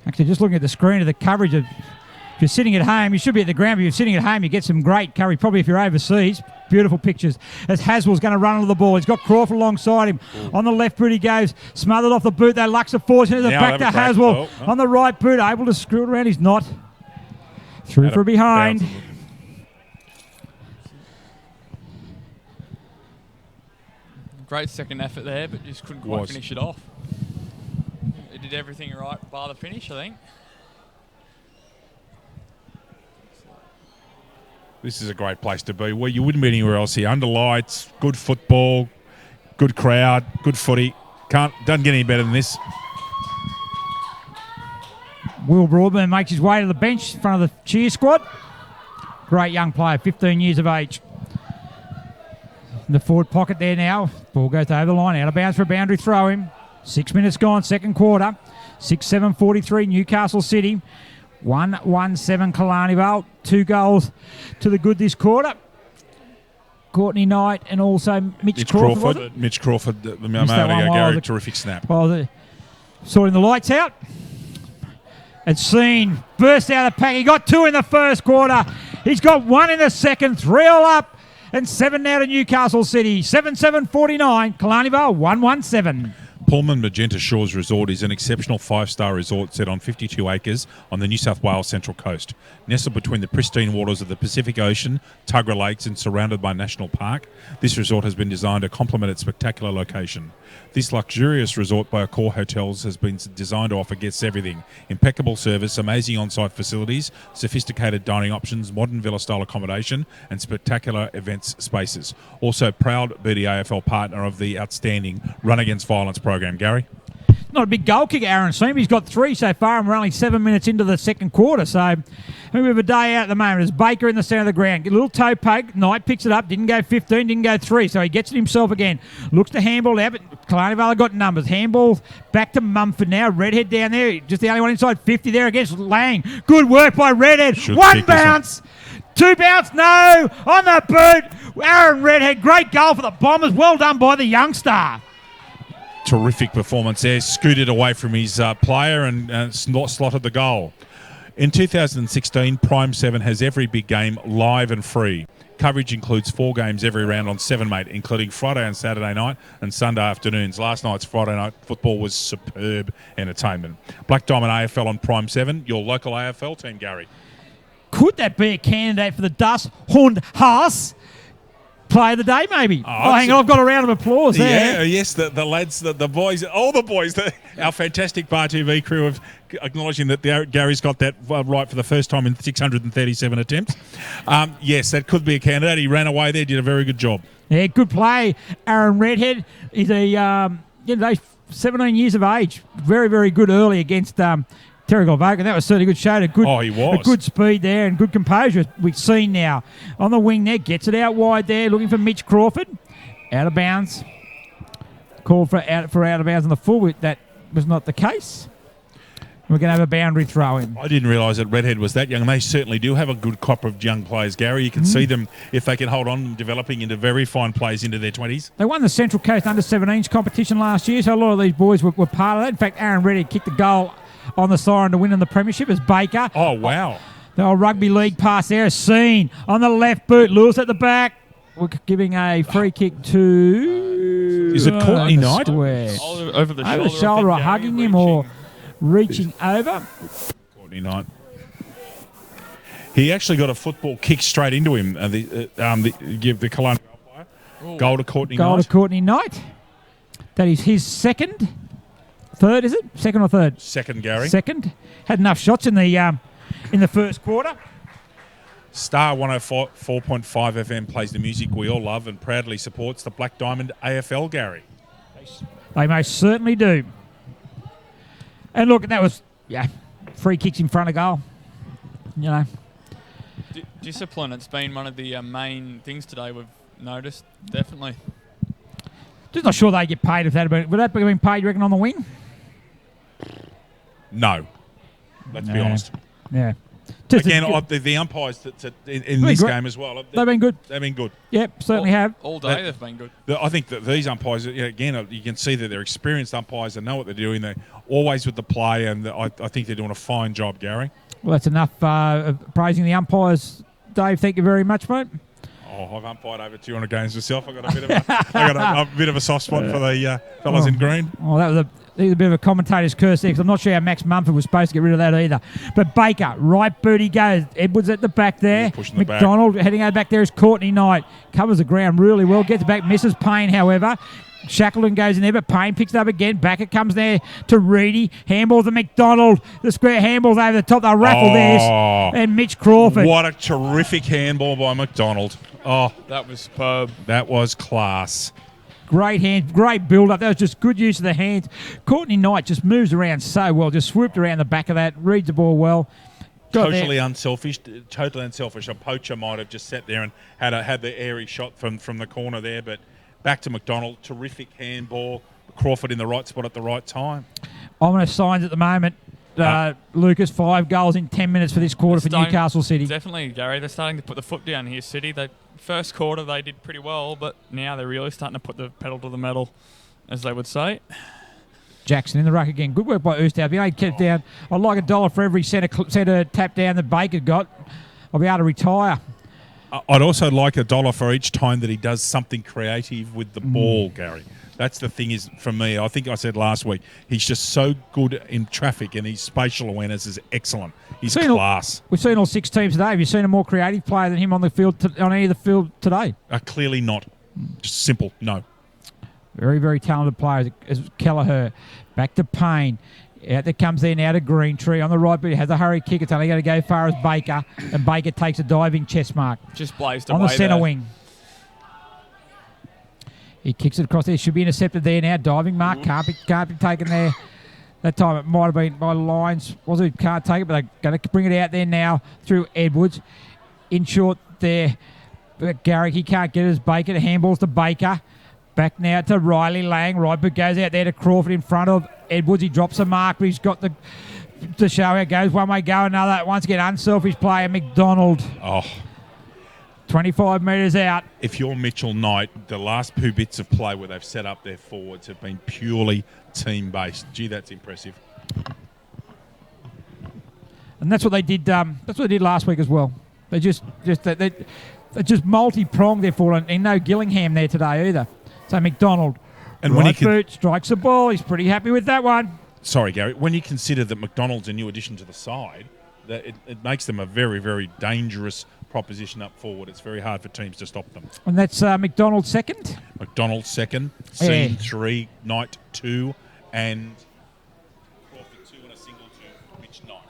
Actually, just looking at the screen of the coverage of, if you're sitting at home, you should be at the ground, but if you're sitting at home, you get some great coverage, probably if you're overseas. Beautiful pictures. As Haswell's going to run onto the ball. He's got Crawford alongside him. On the left boot he goes. Smothered off the boot, though. Luxor forcing it back to Haswell. On the right boot, able to screw it around. He's not. Through for a behind. Great second effort there, but just couldn't quite finish it off. He did everything right bar the finish, I think. This is a great place to be. Well, you wouldn't be anywhere else here. Under lights, good football, good crowd, good footy. Doesn't get any better than this. Will Broadburn makes his way to the bench in front of the cheer squad. Great young player, 15 years of age. In the forward pocket there now. Ball goes over the line, out of bounds for a boundary throw in. 6 minutes gone, second quarter. 6-7-43 Newcastle City. 1-1-7 Killarney Vale. 2 goals to the good this quarter. Courtney Knight and also Mitch Crawford. Mitch Crawford, the moment ago, Gary, terrific snap. Well, sorting the lights out. And Seen burst out of the pack. He got 2 in the first quarter. He's got 1 in the second. 3 all up. And 7 now to Newcastle City. 7-7-49. Killarney Vale 1-1-7. Pullman Magenta Shores Resort is an exceptional 5-star resort set on 52 acres on the New South Wales Central Coast. Nestled between the pristine waters of the Pacific Ocean, Tuggerah Lakes and surrounded by National Park, this resort has been designed to complement its spectacular location. This luxurious resort by Accor Hotels has been designed to offer guests everything: impeccable service, amazing on-site facilities, sophisticated dining options, modern villa-style accommodation and spectacular events spaces. Also proud BDAFL partner of the outstanding Run Against Violence program. Gary? Not a big goal kicker, Aaron Seam. He's got 3 so far, and we're only 7 minutes into the second quarter. So we have a day out at the moment. There's Baker in the centre of the ground. A little toe poke. Knight picks it up. Didn't go 15, didn't go 3. So he gets it himself again. Looks to handball out, but Killarney Vale got numbers. Handball back to Mumford now. Redhead down there. Just the only one inside 50 there against Lang. Good work by Redhead. 1 bounce. 2 bounce. No. On the boot. Aaron Redhead. Great goal for the Bombers. Well done by the youngster. Terrific performance there. Scooted away from his player and slotted the goal. In 2016, Prime 7 has every big game live and free. Coverage includes 4 games every round on 7, mate, including Friday and Saturday night and Sunday afternoons. Last night's Friday night football was superb entertainment. Black Diamond AFL on Prime 7, your local AFL team, Gary. Could that be a candidate for the Das Hund Haas Player of the day, maybe? Hang on, I've got a round of applause there. Yeah, yes, the lads, the boys, all the boys, our fantastic Bar TV crew of acknowledging that Gary's got that right for the first time in 637 attempts. Yes, that could be a candidate. He ran away there, did a very good job. Yeah, good play. Aaron Redhead is 17 years of age. Very, very good early against Terry Golvogan. That was certainly a good show. A good speed there and good composure we've seen now. On the wing there, gets it out wide there, looking for Mitch Crawford. Out of bounds. Called for out of bounds on the full. That was not the case. We're going to have a boundary throw in. I didn't realise that Redhead was that young. They certainly do have a good crop of young players, Gary. You can see them, if they can hold on, developing into very fine players into their 20s. They won the Central Coast Under-17s competition last year, so a lot of these boys were part of that. In fact, Aaron Redhead kicked the goal on the siren to win in the premiership as Baker. Oh, wow. The old rugby league pass there is seen on the left boot. Lewis at the back. We're giving a free kick to... Is it Courtney Knight? Over the shoulder, or hugging him or reaching over. Courtney Knight. He actually got a football kick straight into him. The Killarney player. Goal to Courtney Knight. Goal to Courtney Knight. That is his third, is it? Second or third? Second, Gary. Second. Had enough shots in the first quarter. Star 104.5 FM plays the music we all love and proudly supports the Black Diamond AFL, Gary. They most certainly do. And look, that was, free kicks in front of goal. You know. Discipline, it's been one of the main things today we've noticed, definitely. Just not sure they get paid if that would that be being paid, you reckon, on the wing? No. Let's be honest. Yeah. Just Again, as the umpires in this game as well. They've been good. They've been good. Yep, certainly have. All day they've been good. I think that these umpires, again, you can see that they're experienced umpires. They know what they're doing. They're always with the play, and I think they're doing a fine job, Gary. Well, that's enough praising the umpires, Dave. Thank you very much, mate. Oh, I've umpired over 200 games myself. I've got a bit of a soft spot for the fellas in green. Oh, that was a bit of a commentator's curse there, because I'm not sure how Max Mumford was supposed to get rid of that either. But Baker, right boot he goes. Edwards at the back there. Pushing the McDonald heading out back there is Courtney Knight. Covers the ground really well. Gets back, misses Payne, however. Shackleton goes in there, but Payne picks it up again. Back it comes there to Reedy. Handballs to McDonald. The square handballs over the top. They'll raffle this. And Mitch Crawford. What a terrific handball by McDonald. Oh, that was superb. That was class. Great hands, great build-up. That was just good use of the hands. Courtney Knight just moves around so well, just swooped around the back of that, reads the ball well. Totally unselfish. A poacher might have just sat there and had the airy shot from the corner there, but back to McDonald. Terrific handball. Crawford in the right spot at the right time. Ominous signs at the moment. Lucas, 5 goals in 10 minutes for this quarter for Newcastle City. Definitely, Gary. They're starting to put the foot down here, City. First quarter they did pretty well, but now they're really starting to put the pedal to the metal, as they would say. Jackson in the ruck again. Good work by Oostow. Being able to keep down. I'd like $1 for every centre tap down that Baker got. I'll be able to retire. I'd also like $1 for each time that he does something creative with the ball, Gary. That's the thing is, for me, I think I said last week, he's just so good in traffic and his spatial awareness is excellent. He's class. We've seen all 6 teams today. Have you seen a more creative player than him on the field on any of the field today? Clearly not. Just simple, no. Very, very talented player is Kelleher. Back to Payne. Out there comes there now to Greentree on the right, but he has a hurry kick. It's only going to go as far as Baker, and Baker takes a diving chest mark. Just blazed on away the centre there. wing. He kicks it across there. Should be intercepted there now. Diving mark. Can't be taken there. That time it might have been by Lyons. Can't take it, but they're going to bring it out there now through Edwards. In short there. But Garrick, he can't get it as Baker. The handballs to Baker. Back now to Riley Lang. Right, but goes out there to Crawford in front of Edwards. He drops a mark, but he's got to show how it goes. One way go, another. Once again, unselfish player, McDonald. 25 metres out. If you're Mitchell Knight, the last 2 bits of play where they've set up their forwards have been purely team-based. Gee, that's impressive. And that's what they did. That's what they did last week as well. They just multi-pronged their forward, and no Gillingham there today either. So McDonald, and when he boot, strikes the ball. He's pretty happy with that one. Sorry, Gary. When you consider that McDonald's a new addition to the side, that it makes them a very, very dangerous proposition up forward. It's very hard for teams to stop them. And that's McDonald second? McDonald second, Seam 3, Knight 2, and Crawford 2 and a single to Mitch Knight.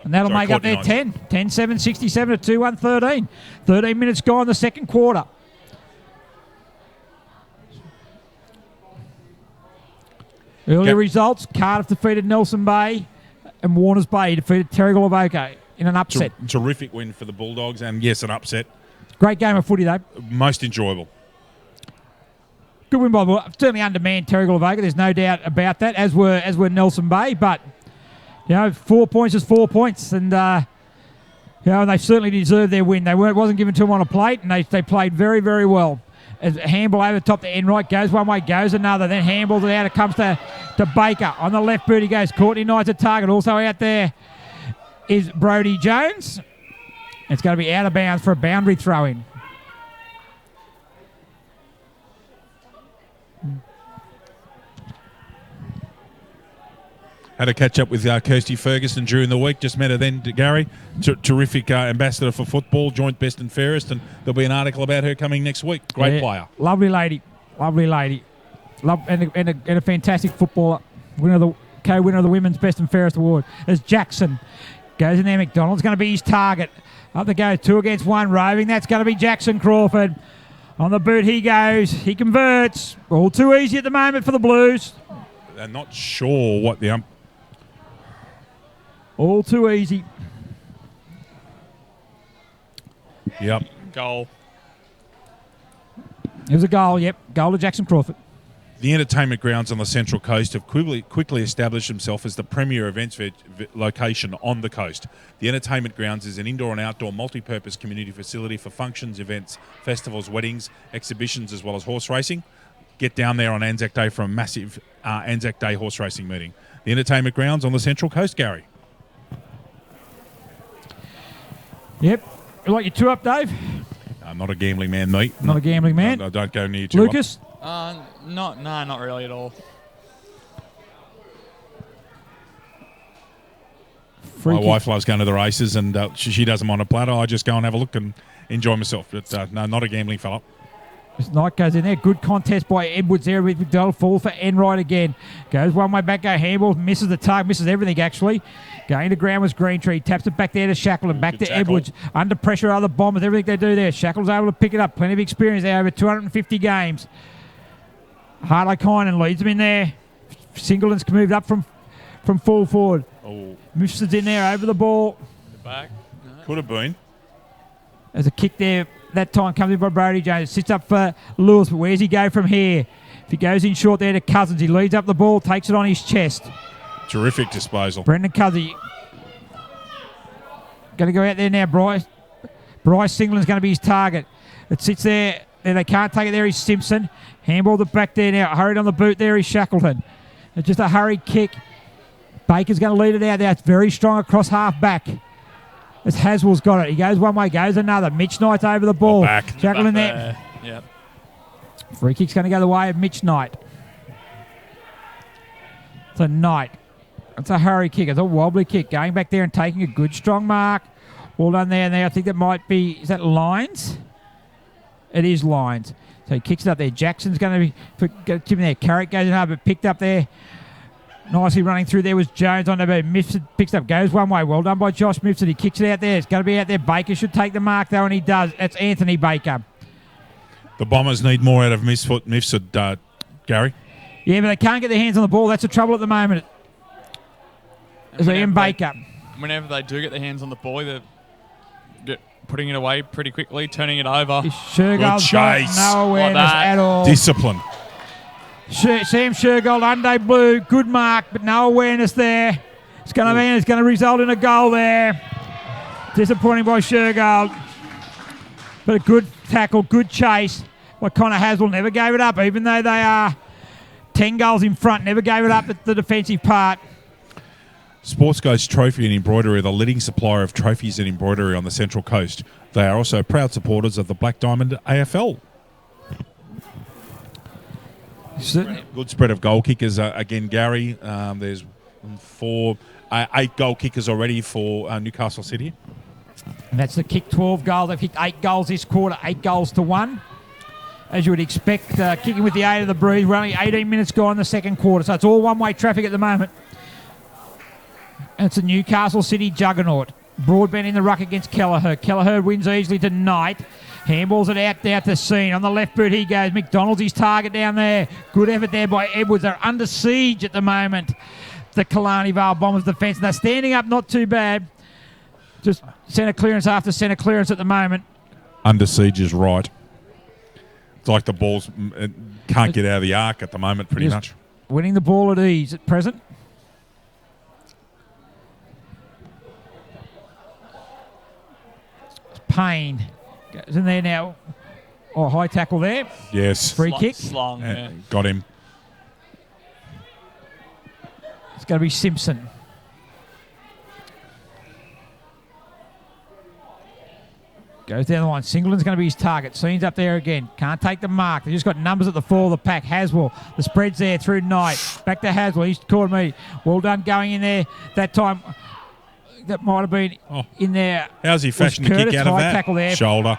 And that'll make up their 10. 10-7, 67 to 2-1, 13. 13 minutes gone in the second quarter. Earlier results, Cardiff defeated Nelson Bay and Warners Bay defeated Terrigal Avoca in an upset. Terrific win for the Bulldogs, and yes, an upset. Great game of footy, though. Most enjoyable. Good win by the certainly undermanned Terrigal Avoca. There's no doubt about that, as were Nelson Bay. But 4 points is 4 points, and they certainly deserved their win. Wasn't given to them on a plate, and they played very, very well. As handball over the top to Enright, goes one way, goes another, then handballs it out. It comes to Baker. On the left boot he goes. Courtney Knight's a target. Also out there is Brodie Jones. It's going to be out of bounds for a boundary throw-in. Had a catch-up with Kirsty Ferguson during the week. Just met her then, Gary. Terrific ambassador for football, joint best and fairest, and there'll be an article about her coming next week. Great player. Lovely lady. Lovely lady. And a fantastic footballer. Co-winner of the Women's Best and Fairest Award. As Jackson goes in there, McDonald's going to be his target. Up they go, 2 against 1, roving. That's going to be Jackson Crawford. On the boot he goes. He converts. All too easy at the moment for the Blues. They're not sure what the all too easy. Goal. It was a goal, yep. Goal to Jackson Crawford. The entertainment grounds on the Central Coast have quickly established themselves as the premier events location on the coast. The entertainment grounds is an indoor and outdoor multi-purpose community facility for functions, events, festivals, weddings, exhibitions, as well as horse racing. Get down there on Anzac Day for a massive Anzac Day horse racing meeting. The entertainment grounds on the Central Coast, Gary. Yep. You like your two up, Dave? I'm not a gambling man, mate. Not a gambling man. I don't go near two Lucas? Not really at all. My wife loves going to the races, and she doesn't mind a platter. I just go and have a look and enjoy myself. But no, not a gambling fella. This Knight goes in there. Good contest by Edwards there with McDonald. Fall for Enright again. Goes one way back, go handball. Misses the tug. Misses everything, actually. Going to ground was Greentree. Taps it back there to Shackleton. Back to Edwards. Under pressure are the Bombers. Everything they do there. Shackleton's able to pick it up. Plenty of experience there. Over 250 games. Harlow Kynan leads them in there. Singleton's moved up from full forward. Oh. Mifsud's in there over the ball. Back. No. Could have been. There's a kick there. That time comes in by Brody Jones. Sits up for Lewis, but where's he go from here? If he goes in short there to Cousins, he leads up the ball, takes it on his chest. Terrific disposal. Brendan Cousins. Going to go out there now, Bryce. Bryce Singleton's going to be his target. It sits there. They can't take it there. He's Simpson. Handballed it back there now. Hurried on the boot there. He's Shackleton. It's just a hurried kick. Baker's going to lead it out there. It's very strong across half back. As Haswell's got it. He goes one way, goes another. Mitch Knight's over the ball. Shackleton there. Yep. Free kick's going to go the way of Mitch Knight. It's a Knight. It's a hurry kick. It's a wobbly kick. Going back there and taking a good strong mark. Well done there and there. I think that might be... Is that Lyons? It is Lyons. So he kicks it up there. Jackson's going to be... Give him there. Carrick goes in hard, but picked up there. Nicely running through there was Jones on the boot. Mifsud picks up, goes one way. Well done by Josh Mifsud. He kicks it out there. It's going to be out there. Baker should take the mark though, and he does. That's Anthony Baker. The Bombers need more out of Mifsud, Gary. Yeah, but they can't get their hands on the ball. That's the trouble at the moment. Is Ian Baker. Whenever they do get their hands on the ball, they're putting it away pretty quickly, turning it over. Shergold's got no awareness at all. Discipline. Sam Shergold, Unday Blue, good mark, but no awareness there. It's going to result in a goal there. Disappointing by Shergold. But a good tackle, good chase. Well, Connor Haswell never gave it up, even though they are 10 goals in front, never gave it up at the defensive part. Sportscoast Trophy and Embroidery are the leading supplier of trophies and embroidery on the Central Coast. They are also proud supporters of the Black Diamond AFL. Good spread of goal kickers again, Gary. There's 8 goal kickers already for Newcastle City. And that's the kick 12 goals. They've kicked 8 goals this quarter, 8 goals to 1. As you would expect, kicking with the aid of the Breeze. We're only 18 minutes gone in the second quarter, so it's all one-way traffic at the moment. And it's a Newcastle City juggernaut. Broadbent in the ruck against Kelleher. Kelleher wins easily tonight. Handballs it out there to Scene. On the left boot he goes. McDonald's his target down there. Good effort there by Edwards. They're under siege at the moment. The Killarney Vale Bombers defence. They're standing up not too bad. Just centre clearance after centre clearance at the moment. Under siege is right. It's like the balls can't get out of the arc at the moment pretty much. Winning the ball at ease at present. Payne goes in there now. Oh, high tackle there. Yes. Free kick. Slung, yeah. Got him. It's going to be Simpson. Goes down the line. Singleton's going to be his target. Scene's up there again. Can't take the mark. They've just got numbers at the fall of the pack. Haswell. The spread's there through Knight. Back to Haswell. He's caught me. Well done going in there. That time... That might have been in there. How's he fashioned a kick out of that? Tackle there. Shoulder.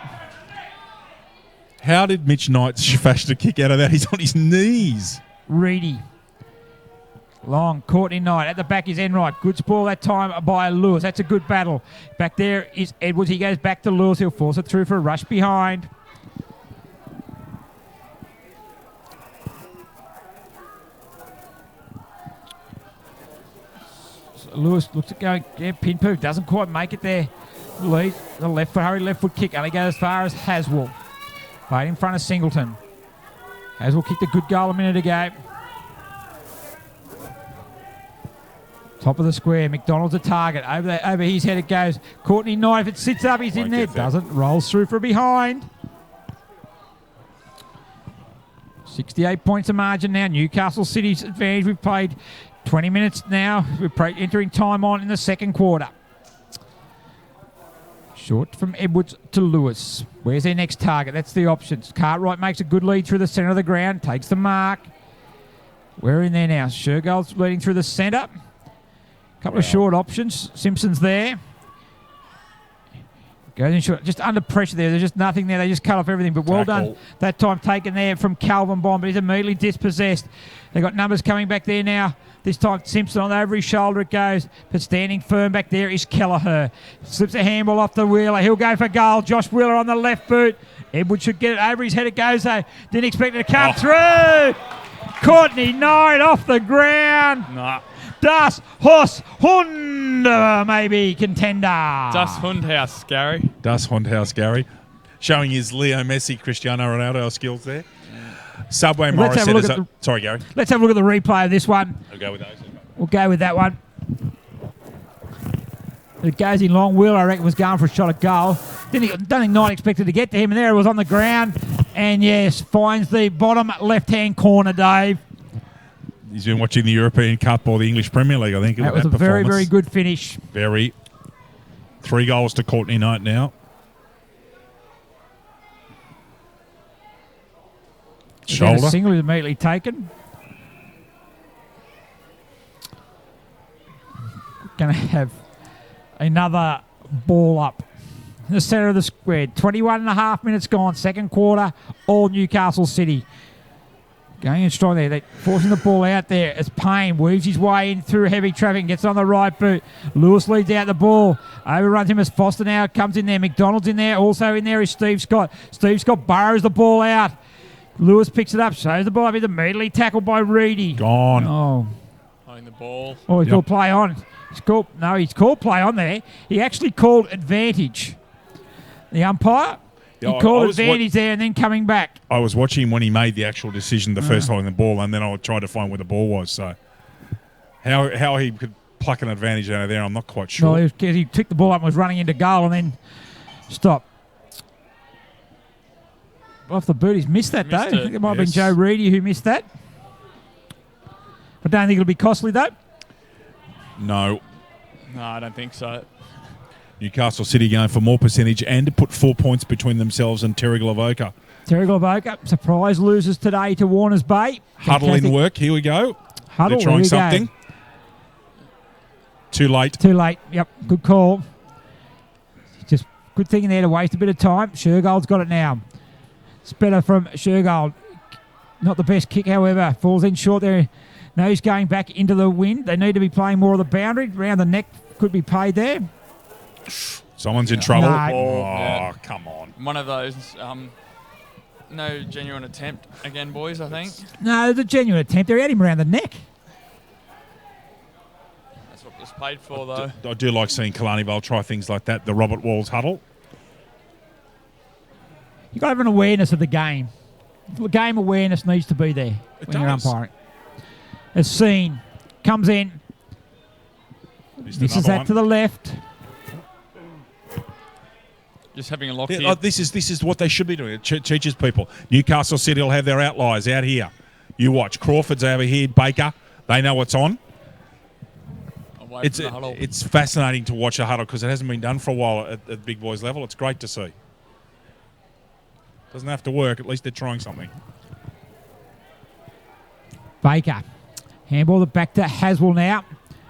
How did Mitch Knight fashion a kick out of that? He's on his knees. Reedy. Long. Courtney Knight. At the back is Enright. Good spoil that time by Lewis. That's a good battle. Back there is Edwards. He goes back to Lewis. He'll force it through for a rush behind. Lewis looks at going, pin poo, doesn't quite make it there. Lead, the left foot, hurry left foot kick, only goes as far as Haswell. Right in front of Singleton. Haswell kicked a good goal a minute ago. Top of the square. McDonald's a target. Over his head it goes. Courtney Knight, if it sits up, he's in there. Doesn't. Rolls through for behind. 68 points of margin now. Newcastle City's advantage. We've played 20 minutes now. We're entering time on in the second quarter. Short from Edwards to Lewis. Where's their next target? That's the options. Cartwright makes a good lead through the centre of the ground. Takes the mark. We're in there now. Shergold's leading through the centre. Couple of short options. Simpson's there. Goes in short. Just under pressure there. There's just nothing there. They just cut off everything. But well done that time taken there from Calvin Bond. But he's immediately dispossessed. They've got numbers coming back there now. This time Simpson on over his shoulder it goes. But standing firm back there is Kelleher. Slips a handball off the Wheeler. He'll go for goal. Josh Wheeler on the left boot. Edwards should get it over his head. It goes though. Didn't expect it to come through. Courtney Knight off the ground. Nah. Das Haus Hund, maybe contender. Das Hundhaus, Gary. Das Hundhaus, Gary. Showing his Leo Messi, Cristiano Ronaldo skills there. Subway Morris said, sorry, Gary. Let's have a look at the replay of this one. I'll go with those. We'll go with that one. It goes in long. Wheeler, I reckon, was going for a shot at goal. Don't think Knight expected to get to him, and there it was on the ground. And yes, finds the bottom left-hand corner, Dave. He's been watching the European Cup or the English Premier League, I think. That was a very, very good finish. Very. 3 goals to Courtney Knight now. Shoulder. A single is immediately taken. Going to have another ball up in the centre of the square. 21 and a half minutes gone. Second quarter, all Newcastle City. Going in strong there. They're forcing the ball out there as Payne weaves his way in through heavy traffic and gets on the right boot. Lewis leads out the ball. Overruns him as Foster now comes in there. McDonald's in there. Also in there is Steve Scott. Steve Scott burrows the ball out. Lewis picks it up. Shows the ball up. He's immediately tackled by Reedy. Gone. Oh. Playing the ball. Oh, he's called play on. He's called play on there. He actually called advantage. The umpire. Yeah, he called advantage there and then coming back. I was watching him when he made the actual decision the first time on the ball, and then I tried to find where the ball was. So how he could pluck an advantage out of there, I'm not quite sure. No, he took the ball up and was running into goal and then stopped. Off the boot, he's missed that though. I think it might have been Joe Reedy who missed that. I don't think it'll be costly though. No. No, I don't think so. Newcastle City going for more percentage and to put 4 points between themselves and Terry Glavoka. Terry Glavoka, surprise losers today to Warners Bay. Huddle in work, here we go. Huddle, they're trying something. Go. Too late. Too late, yep, good call. Just good thing in there to waste a bit of time. Shergold's got it now. It's better from Shergold. Not the best kick, however. Falls in short there. No, he's going back into the wind. They need to be playing more of the boundary. Round the neck could be paid there. Someone's in trouble. No. Oh, come on. One of those. No genuine attempt again, boys, I think. No, the genuine attempt. They had him around the neck. That's what it was paid for, though. I do like seeing Kalani Vale try things like that. The Robert Walls huddle. You've got to have an awareness of the game. The game awareness needs to be there when you're umpiring. As seen. Comes in. Misses that to the left. Just having a look here. here. This is what they should be doing. It teaches people. Newcastle City will have their outliers out here. You watch. Crawford's over here. Baker. They know what's on. It's fascinating to watch a huddle because it hasn't been done for a while at big boys level. It's great to see. Doesn't have to work. At least they're trying something. Baker. Handball it back to Haswell now.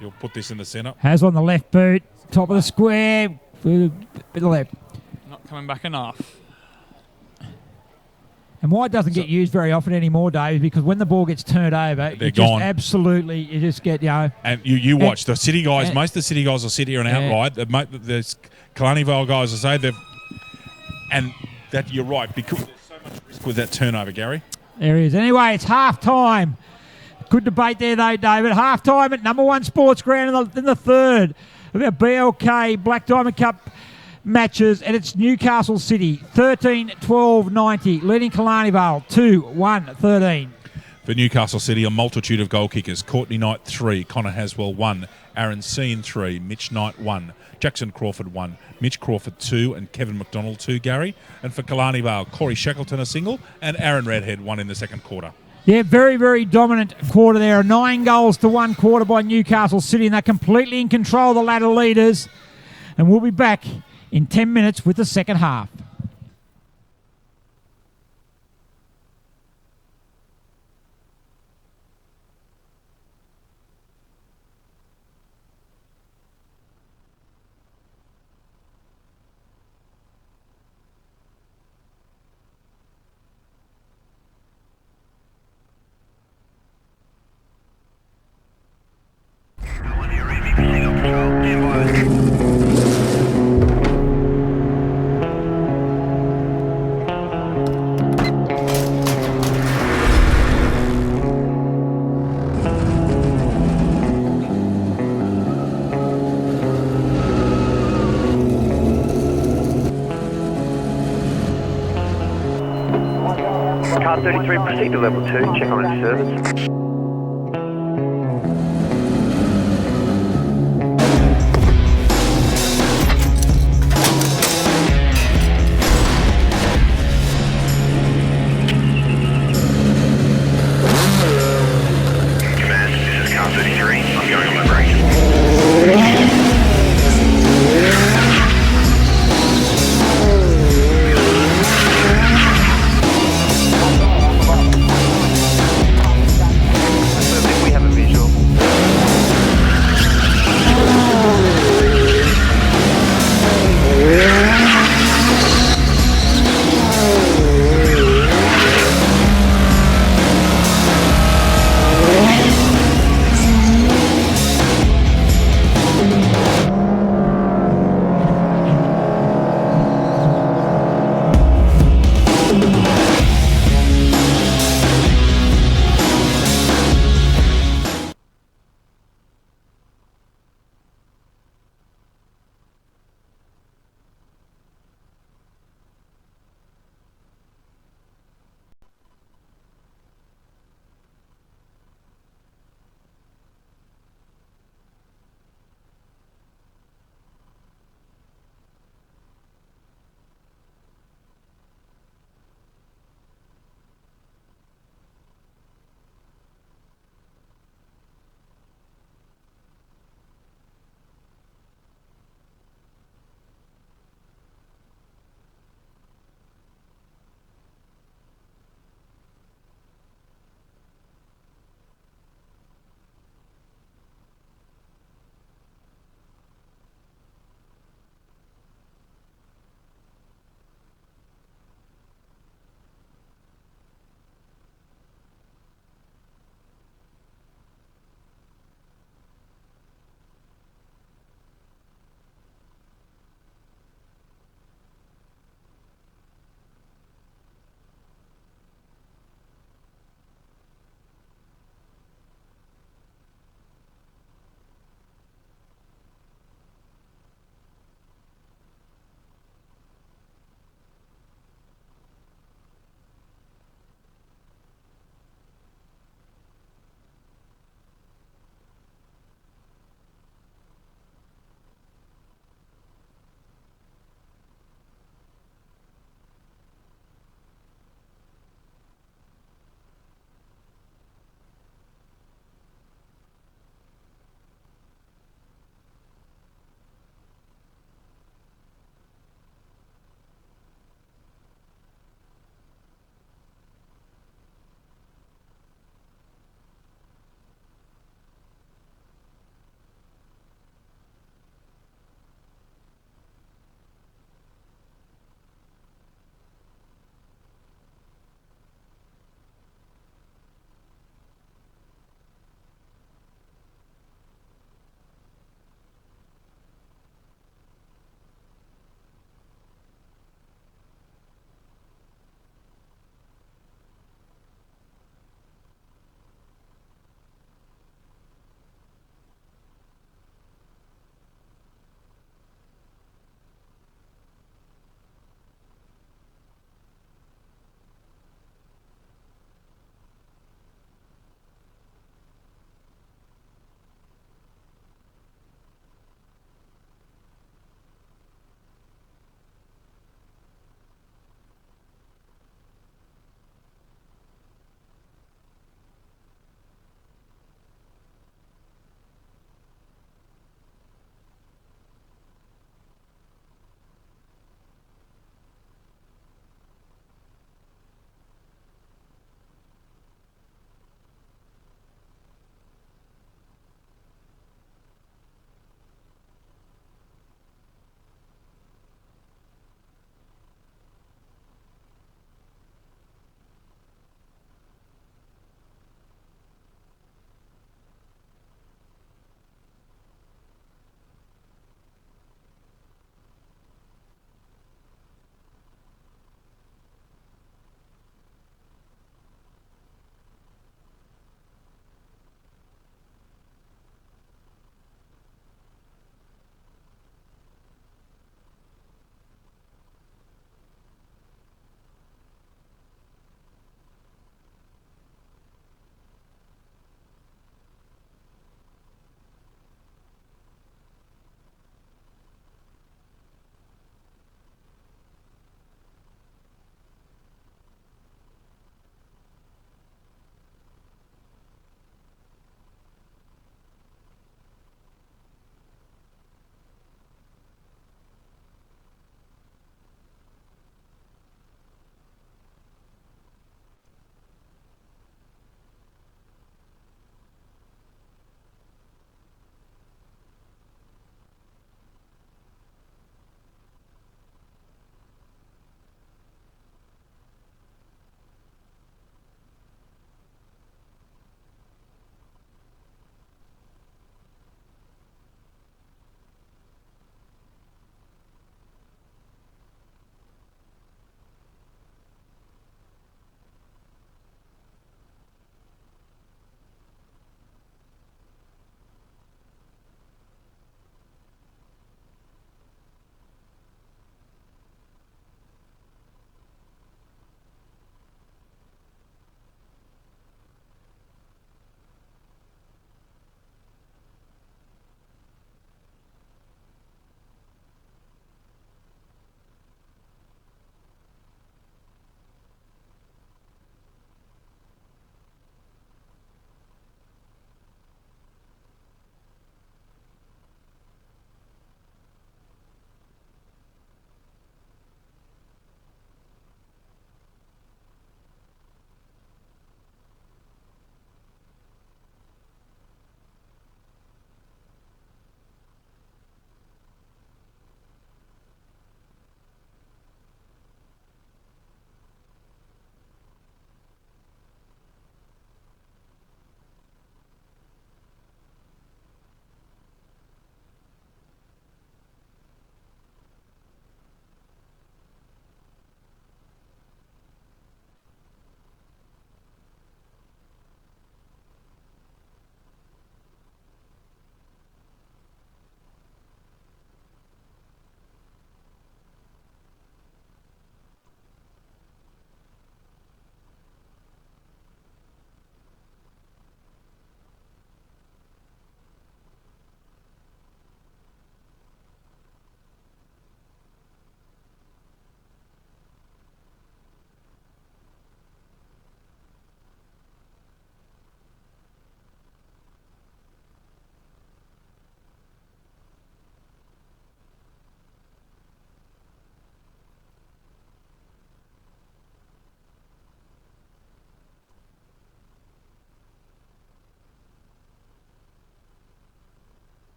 You'll put this in the centre. Haswell on the left boot. Top of the square. Bit of left. Not coming back enough. And why it doesn't get used very often anymore, Dave, is because when the ball gets turned over, they're gone. Absolutely, you just get, And you watch the City guys. Most of the City guys will sit here and outright. The Kalani Vale guys will say and that you're right because there's so much risk with that turnover, Gary. There he is. Anyway, it's half time. Good debate there, though, David. Half time at number 1 Sports Ground in the third of our BLK Black Diamond Cup matches, and it's Newcastle City 13-12-90, leading Killarney Vale 2-1-13. For Newcastle City, a multitude of goal kickers. Courtney Knight 3, Connor Haswell 1, Aaron Sean 3, Mitch Knight 1, Jackson Crawford 1, Mitch Crawford 2, and Kevin McDonald 2, Gary. And for Killarney Vale, Corey Shackleton a single, and Aaron Redhead 1 in the second quarter. Yeah, very, very dominant quarter there. 9 goals to 1 quarter by Newcastle City, and they're completely in control of the ladder leaders. And we'll be back in 10 minutes with the second half. Car 33, proceed to level 2, check on its service. Command, this is Car 33, I'm going on my break.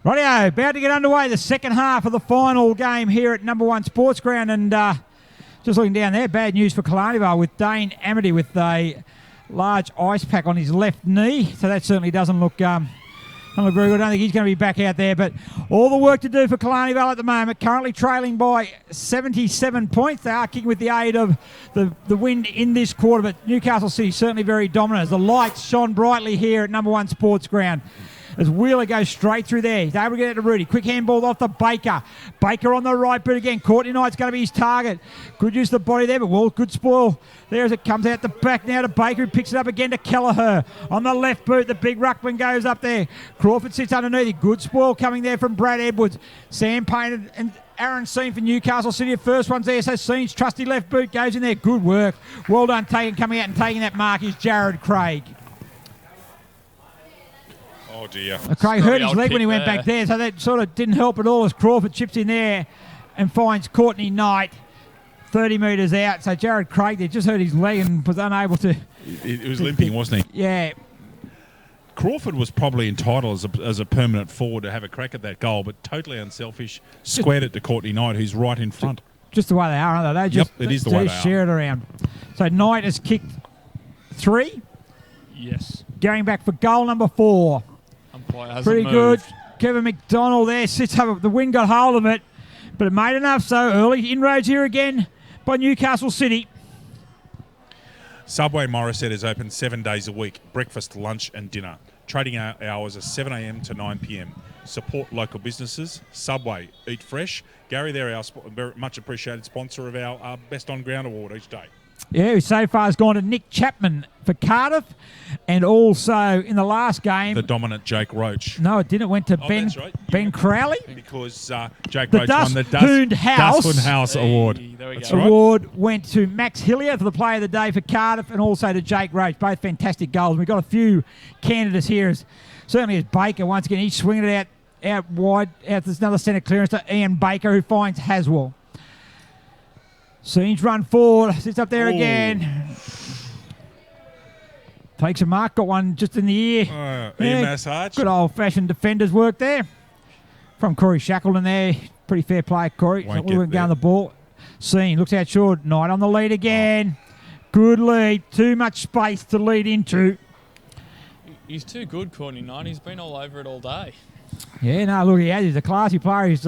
Rightio, about to get underway, the second half of the final game here at Number One Sports Ground. And just looking down there, bad news for Killarney Vale with Dane Amity with a large ice pack on his left knee. So that certainly doesn't look very good. I don't think he's going to be back out there. But all the work to do for Killarney Vale at the moment. Currently trailing by 77 points. They are kicking with the aid of the wind in this quarter. But Newcastle City certainly very dominant as the lights shone brightly here at Number One Sports Ground. As Wheeler goes straight through there. He's able to get it to Rudy. Quick handball off to Baker. Baker on the right boot again. Courtney Knight's going to be his target. Good use of the body there, but well, good spoil there as it comes out the back now to Baker, who picks it up again to Kelleher. On the left boot, the big ruckman goes up there. Crawford sits underneath it. Good spoil coming there from Brad Edwards. Sam Payne and Aaron Seen for Newcastle City. The first one's there, so Seen's trusty left boot goes in there. Good work. Well done coming out and taking that mark is Jared Craig. Oh, dear. Craig hurt his leg when he went back there, so that sort of didn't help at all as Crawford chips in there and finds Courtney Knight 30 metres out. So Jared Craig there just hurt his leg and was unable to... He was limping, wasn't he? Yeah. Crawford was probably entitled as a permanent forward to have a crack at that goal, but totally unselfish. Squared it to Courtney Knight, who's right in front. Just the way they are, aren't they? They just, it is the way they are. Share it around. So Knight has kicked 3. Yes. Going back for goal number 4. Pretty good. Kevin McDonald there sits up. The wind got hold of it, but it made enough. So early inroads here again by Newcastle City. Subway Morisset is open 7 days a week, breakfast, lunch and dinner. Trading hours are 7 a.m. to 9 p.m. Support local businesses. Subway, eat fresh. Gary, they're our very much appreciated sponsor of our Best On Ground award each day. Yeah, who so far has gone to Nick Chapman for Cardiff, and also in the last game... The dominant Jake Roach. No, it didn't. It went to Ben Crowley. Because Jake Roach won the Dusthound House Award. That's right. Award went to Max Hillier for the Player of the Day for Cardiff, and also to Jake Roach. Both fantastic goals. We've got a few candidates here. Certainly as Baker, once again, he's swinging it out wide. There's another centre clearance to Ian Baker, who finds Haswell. Scenes run forward, sits up there again. Takes a mark, got one just in the ear. Massage. Good old-fashioned defender's work there. From Corey Shackleton there. Pretty fair play, Corey. Won't we went down the ball. Scene looks out short. Knight on the lead again. Good lead. Too much space to lead into. He's too good, Courtney Knight. He's been all over it all day. Yeah, no, look, he has. He's a classy player. He's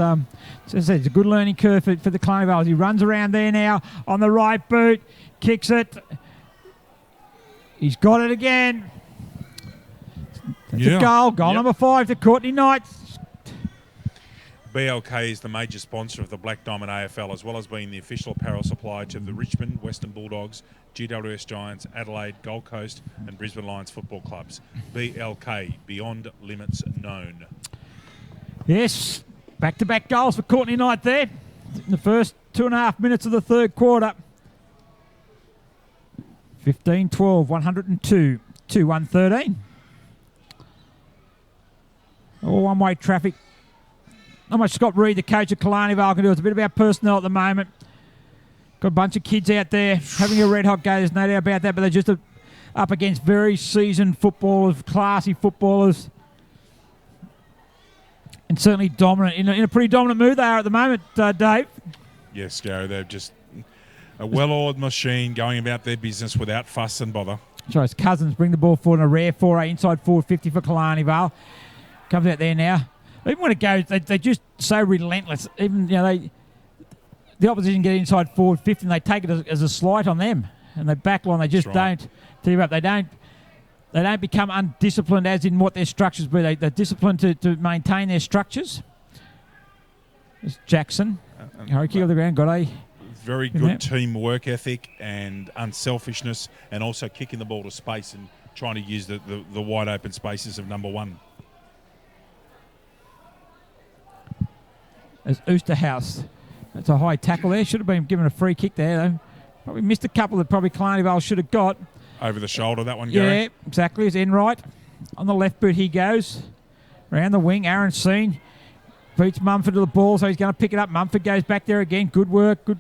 it's a good learning curve for the Killarney Vale. He runs around there now on the right boot, kicks it. He's got it again. That's a goal. Goal number 5 to Courtney Knight. BLK is the major sponsor of the Black Diamond AFL, as well as being the official apparel supplier to the Richmond, Western Bulldogs, GWS Giants, Adelaide, Gold Coast and Brisbane Lions football clubs. BLK, beyond limits known. Yes, back-to-back goals for Courtney Knight there in the first 2.5 minutes of the third quarter. 15-12, 102 to 113. All one-way traffic. Not much Scott Reed, the coach of Killarney Vale, can do. It's a bit about personnel at the moment. Got a bunch of kids out there having a red-hot go. There's no doubt about that, but they're just up against very seasoned footballers, classy footballers. And certainly dominant, in a pretty dominant mood they are at the moment, Dave. Yes, Gary, they're just a well-oiled machine going about their business without fuss and bother. So it's Cousins bring the ball forward in a rare 4A inside forward 50 for Killarney Vale. Comes out there now. Even when it goes, they're just so relentless. Even the opposition get inside forward 50 and they take it as a slight on them. And they backline, they just don't team up. They don't become undisciplined as in what their structures be. They're disciplined to maintain their structures. There's Jackson. Kick on the ground, got a... Very good team work ethic and unselfishness, and also kicking the ball to space and trying to use the wide open spaces of number 1. As Oosterhouse. That's a high tackle there. Should have been given a free kick there, though. Probably missed a couple that probably Killarney Vale should have got. Over the shoulder, that one, Gary. Yeah, exactly. It's Enright. On the left boot he goes. Around the wing, Aaron Seen. Beats Mumford to the ball, so he's going to pick it up. Mumford goes back there again. Good work, good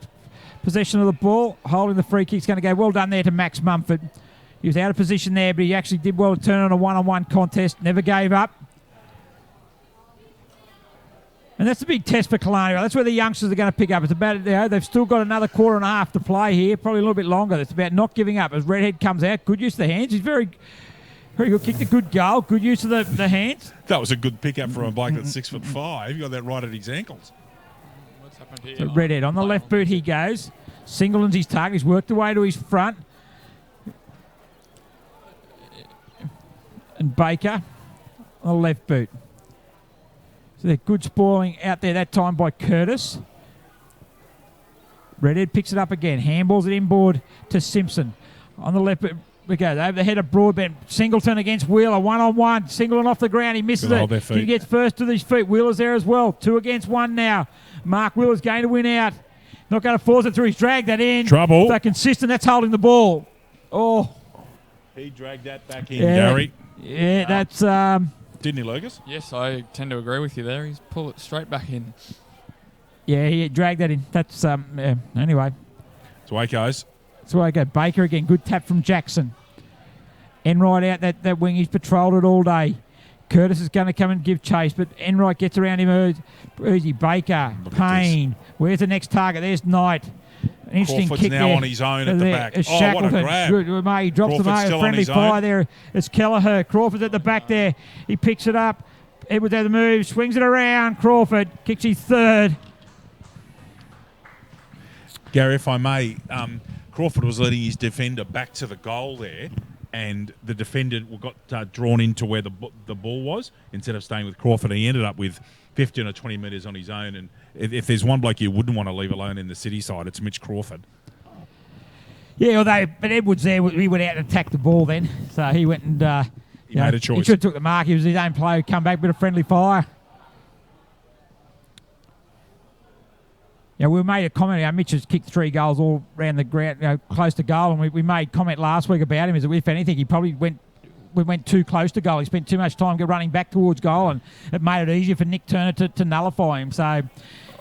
possession of the ball. Holding the free kick's going to go. Well done there to Max Mumford. He was out of position there, but he actually did well to turn on a one-on-one contest. Never gave up. And that's a big test for Kalani. That's where the youngsters are going to pick up. It's about, they've still got another quarter and a half to play here, probably a little bit longer. It's about not giving up. As Redhead comes out, good use of the hands. He's very good. Kicked a good goal. Good use of the hands. That was a good pickup from a bloke that's 6'5". He got that right at his ankles. What's happened here? So Redhead on the left boot he goes. Singleton's his target. He's worked away to his front. And Baker on the left boot. So they're good spoiling out there that time by Curtis. Redhead picks it up again. Handballs it inboard to Simpson. On the left boot. We go over the head of Broadbent. Singleton against Wheeler. 1-on-1. Singleton off the ground. He misses it. He gets first to his feet. Wheeler's there as well. 2 against 1 now. Mark Wheeler's going to win out. Not going to force it through. He's dragged that in. Trouble. So consistent. That's holding the ball. Oh. He dragged that back in, Gary. Yeah, that's... Didn't he, Lucas? Yes, I tend to agree with you there. He's pulled it straight back in. Yeah, he dragged that in. That's... anyway. That's the way it goes. That's why I go. Baker again. Good tap from Jackson. Enright out that wing. He's patrolled it all day. Curtis is going to come and give chase, but Enright gets around him easy. Baker, Payne. Where's the next target? There's Knight. An interesting Crawford's kick now there. on his own at the back. It's Oh, what a Shackleton. grab. Good. He drops Crawford's the still on friendly his fire own. there. It's Kelleher. Crawford's at the back there. He picks it up. Edwards out the move. Swings it around. Crawford kicks his third. Gary, if I may, Crawford was leading his defender back to the goal there, and the defender got drawn into where the ball was instead of staying with Crawford. He ended up with 15 or 20 metres on his own, and if there's one bloke you wouldn't want to leave alone in the city side, it's Mitch Crawford. Yeah, but Edwards there, he went out and attacked the ball then, so he went and He made a choice. He should have took the mark. He was his own player. Come back, bit of friendly fire. Yeah, we made a comment. Mitch has kicked 3 goals all around the ground, close to goal, and we made comment last week about him. Is that if anything, he probably went too close to goal. He spent too much time running back towards goal, and it made it easier for Nick Turner to nullify him. So, I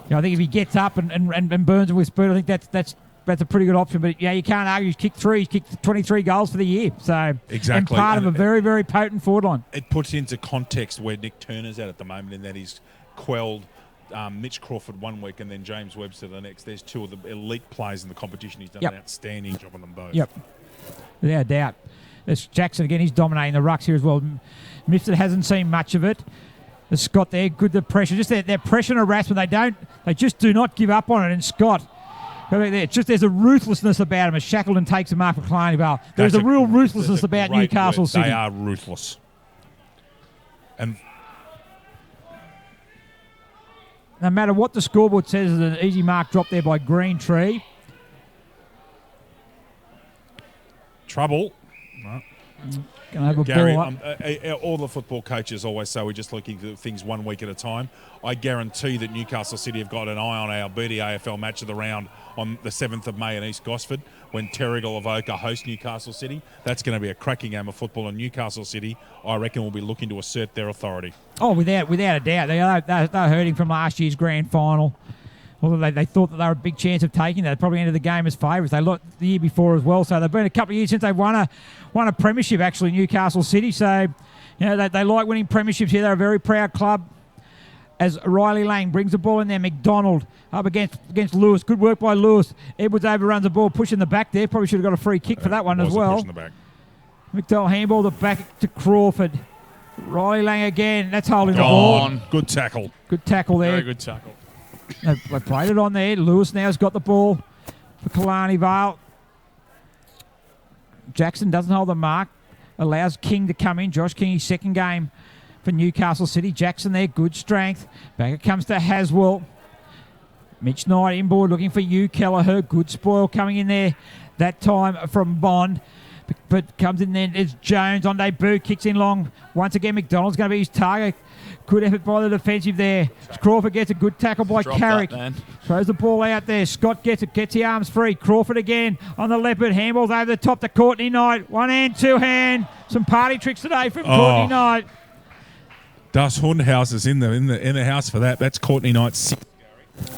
think if he gets up and burns it with speed, I think that's a pretty good option. But yeah, you can't argue. He's kicked 3. He's kicked 23 goals for the year. So exactly, and part of a very, very potent forward line. It puts into context where Nick Turner's at the moment, in that he's quelled Mitch Crawford one week and then James Webster the next. There's 2 of the elite players in the competition. He's done an outstanding job on them both. Yep, without doubt. There's Jackson again. He's dominating the rucks here as well. Mifsud hasn't seen much of it. There's Scott there, good the pressure. Just their pressure and harassment. They just do not give up on it. And Scott, there's a ruthlessness about him as Shackleton takes a mark for Kalani Vale. There's a real ruthlessness about Newcastle City. They are ruthless. And no matter what the scoreboard says, there's an easy mark drop there by Green Tree. Trouble. Gonna have a Gary, ball up. all the football coaches always say we're just looking at things 1 week at a time. I guarantee that Newcastle City have got an eye on our BD AFL match of the round on the 7th of May in East Gosford when Terrigal Avoca host Newcastle City. That's going to be a cracking game of football, and Newcastle City, I reckon, will be looking to assert their authority. Oh, without a doubt. They're hurting from last year's grand final. Although they thought that they were a big chance of taking that. They probably entered the game as favourites. They looked the year before as well. So they've been a couple of years since they've won a premiership, actually, Newcastle City. So, they like winning premierships here. They're a very proud club. As Riley Lang brings the ball in there, McDonald up against Lewis. Good work by Lewis. Edwards overruns the ball, pushing the back there. Probably should have got a free kick for that one as well. Pushing the back. McDonald handball the back to Crawford. Riley Lang again. That's holding the ball. Good tackle. Good tackle there. Very good tackle. They played it on there. Lewis now's got the ball for Kalani Vale. Jackson doesn't hold the mark. Allows King to come in. Josh King, his second game for Newcastle City. Jackson there, good strength. Back it comes to Haswell. Mitch Knight inboard looking for you, Kelleher. Good spoil coming in there. That time from Bond. But comes in there. It's Jones on debut. Kicks in long. Once again, McDonald's going to be his target. Good effort by the defensive there. Crawford gets a good tackle by Carrick. Throws the ball out there. Scott gets it. Gets the arms free. Crawford again on the leopard. Handballs over the top to Courtney Knight. 1 hand, 2 hand. Some party tricks today from Courtney Knight. Das Hundhaus is in the house for that. That's Courtney Knight's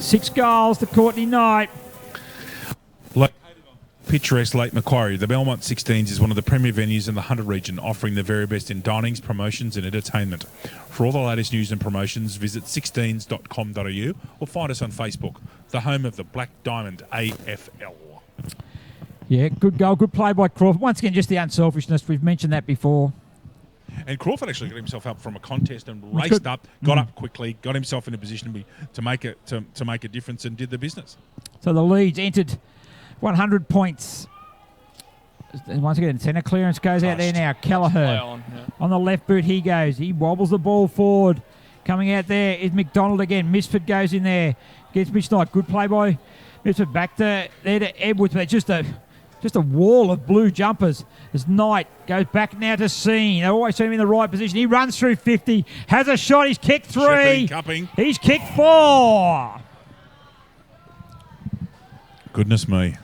6 goals to Courtney Knight. Located on picturesque Lake Macquarie, the Belmont 16s is one of the premier venues in the Hunter region, offering the very best in dinings, promotions and entertainment. For all the latest news and promotions, visit 16s.com.au or find us on Facebook, the home of the Black Diamond AFL. Yeah, good goal, good play by Crawford. Once again, just the unselfishness. We've mentioned that before. And Crawford actually got himself up from a contest and raced up, got up quickly, got himself in a position to make a difference and did the business. So the Leeds entered 100 points. And once again, centre clearance goes out there now. Kelleher on the left boot he goes. He wobbles the ball forward. Coming out there is McDonald again. Misford goes in there. Gets Mitch Knight. Good play by Misford. Back to Edwards. But just a wall of blue jumpers as Knight goes back now to Scene. They always seem in the right position. He runs through 50. Has a shot. He's kicked 3. He's kicked 4. Goodness me.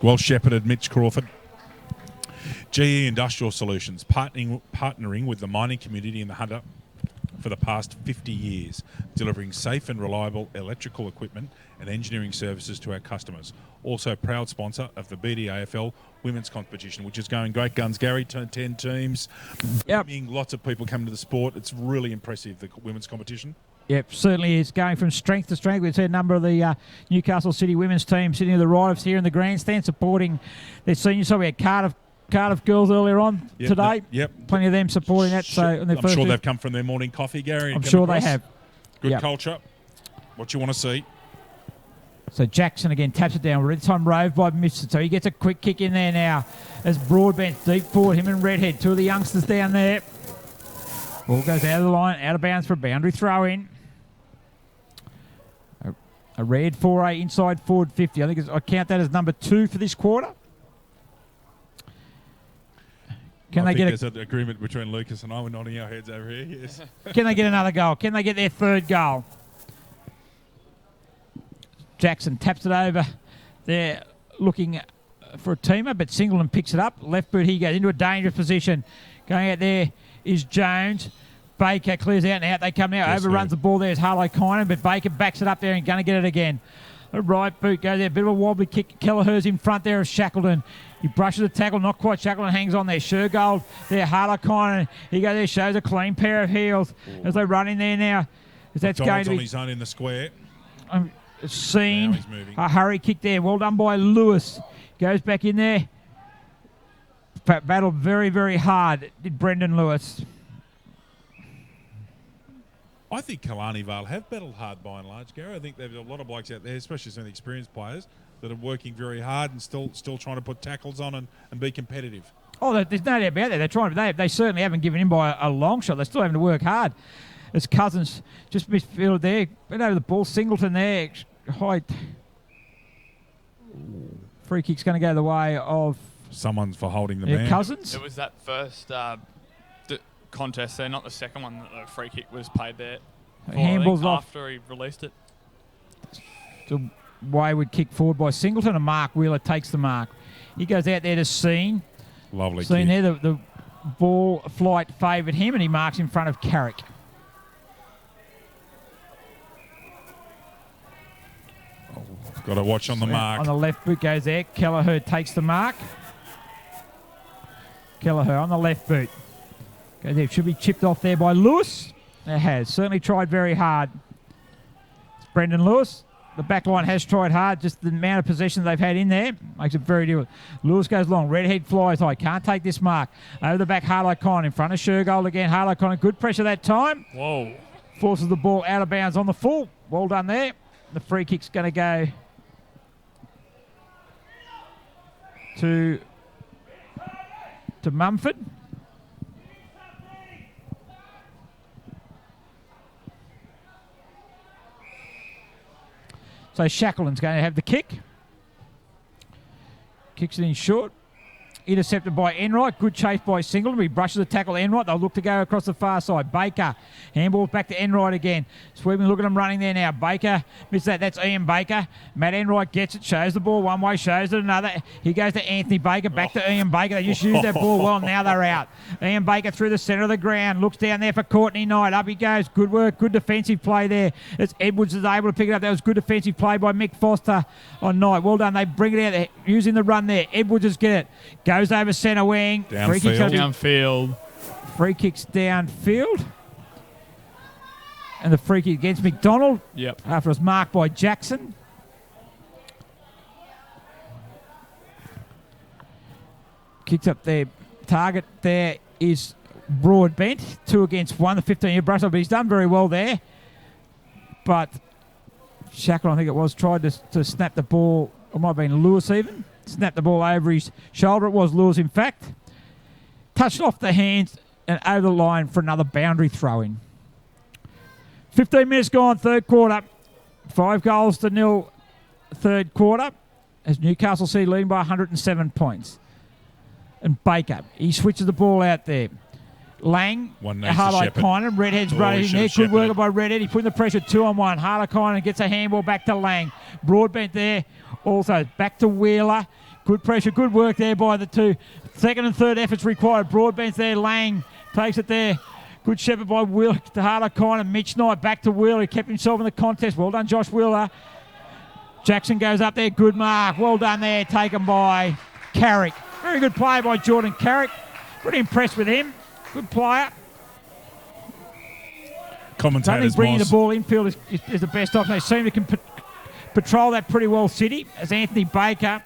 Well shepherded, Mitch Crawford. GE Industrial Solutions, partnering with the mining community in the Hunter for the past 50 years, delivering safe and reliable electrical equipment and engineering services to our customers. Also proud sponsor of the BDAFL women's competition, which is going great guns. Gary, 10 teams. Yep. Lots of people coming to the sport. It's really impressive, the women's competition. Yep, certainly is going from strength to strength. We've seen a number of the Newcastle City women's team sitting to the right of us here in the grandstand supporting their seniors. So we had Cardiff girls earlier on today. Plenty of them supporting that. So I'm sure they've come from their morning coffee, Gary. I'm sure they have. Good culture. What you want to see. So Jackson again taps it down. This time roved by Mitchell. So he gets a quick kick in there now as Broadbent deep forward. Him and Redhead, two of the youngsters down there. Ball goes out of the line, out of bounds for a boundary throw in. A red 4A inside forward 50. I think I count that as number 2 for this quarter. I think there's an agreement between Lucas and I. We're nodding our heads over here. Yes. Can they get another goal? Can they get their 3rd goal? Jackson taps it over. They're looking for a teamer, but Singleton picks it up. Left boot, he goes into a dangerous position. Going out there is Jones. Baker clears out and out. They come out. Overruns the ball. There's Harlow Kynan, but Baker backs it up there and going to get it again. A right boot goes there. Bit of a wobbly kick. Kelleher's in front there of Shackleton. He brushes the tackle. Not quite. Shackleton hangs on there. Shergold there. Harlow Kynan. He goes there. Shows a clean pair of heels as they run in there now. That's going to be on his own in the square. Seen. A hurry kick there. Well done by Lewis. Goes back in there. Battled very, very hard. Did Brendan Lewis. I think Killarney Vale have battled hard by and large, Gary. I think there's a lot of blokes out there, especially some of the experienced players, that are working very hard and still trying to put tackles on and be competitive. Oh, there's no doubt about that. They're trying. They certainly haven't given in by a long shot. They're still having to work hard. As Cousins just misfielded there, went over the ball. Singleton there, height. Free kick's going to go the way of someone's for holding the man. Cousins. It was that first contest there, not the second one. The free kick was paid there. Handballs off after he released it. So wayward kick forward by Singleton, and Mark Wheeler takes the mark. He goes out there to Scene. Lovely Scene kick. there, the ball flight favoured him, and he marks in front of Carrick. Got to watch on the mark. On the left boot goes there. Kelleher takes the mark. Kelleher on the left boot. Goes there. Should be chipped off there by Lewis. It has. Certainly tried very hard. It's Brendan Lewis. The back line has tried hard. Just the amount of possession they've had in there makes it very difficult. Lewis goes long. Redhead flies high. Can't take this mark. Over the back, Harlow Con in front of Shergold again. Harlow Con, good pressure that time. Whoa. Forces the ball out of bounds on the full. Well done there. The free kick's going to go to Mumford. So Shackleton's going to have the kick. Kicks it in short. intercepted by Enright. Good chase by Singleton. He brushes the tackle Enright. They'll look to go across the far side. Baker, handball back to Enright again. Sweeping, look at him running there now. Baker, missed that. That's Ian Baker. Matt Enright gets it, shows the ball one way, shows it another. He goes to Anthony Baker, back to Ian Baker. They just used that ball well. Now they're out. Ian Baker through the centre of the ground. Looks down there for Courtney Knight. Up he goes. Good work. Good defensive play there. It's Edwards is able to pick it up. That was good defensive play by Mick Foster on Knight. Well done. They bring it out there, using the run there. Edwards just get it. Goes over centre wing. Free kicks downfield. Free kicks downfield. And the free kick against McDonald. Yep. After it was marked by Jackson. Kicks up there. Target there is Broadbent. 2 against 1. The 15-year brush up, but he's done very well there. But Shackle, I think it was, tried to snap the ball. It might have been Lewis even. Snapped the ball over his shoulder. It was Lewis, in fact. Touched off the hands and over the line for another boundary throw-in. 15 minutes gone, third quarter. 5-0 third quarter. As Newcastle City leading by 107 points. And Baker, he switches the ball out there. Lang, Harlow-Kynan, Redhead's running there. Good work by Redhead. He's putting the pressure 2-on-1. Harlow-Kynan gets a handball back to Lang. Broadbent there. Also back to Wheeler. Good pressure, good work there by the two. Second and third efforts required. Broadbent's there. Lang takes it there. Good shepherd by Wheeler to Harlow-Kynan. Mitch Knight back to Wheeler. He kept himself in the contest. Well done, Josh Wheeler. Jackson goes up there. Good mark. Well done there. Taken by Carrick. Very good play by Jordan Carrick. Pretty impressed with him. Good player. Commentators, I think bringing the ball infield is the best option. They seem to patrol that pretty well, City, as Anthony Baker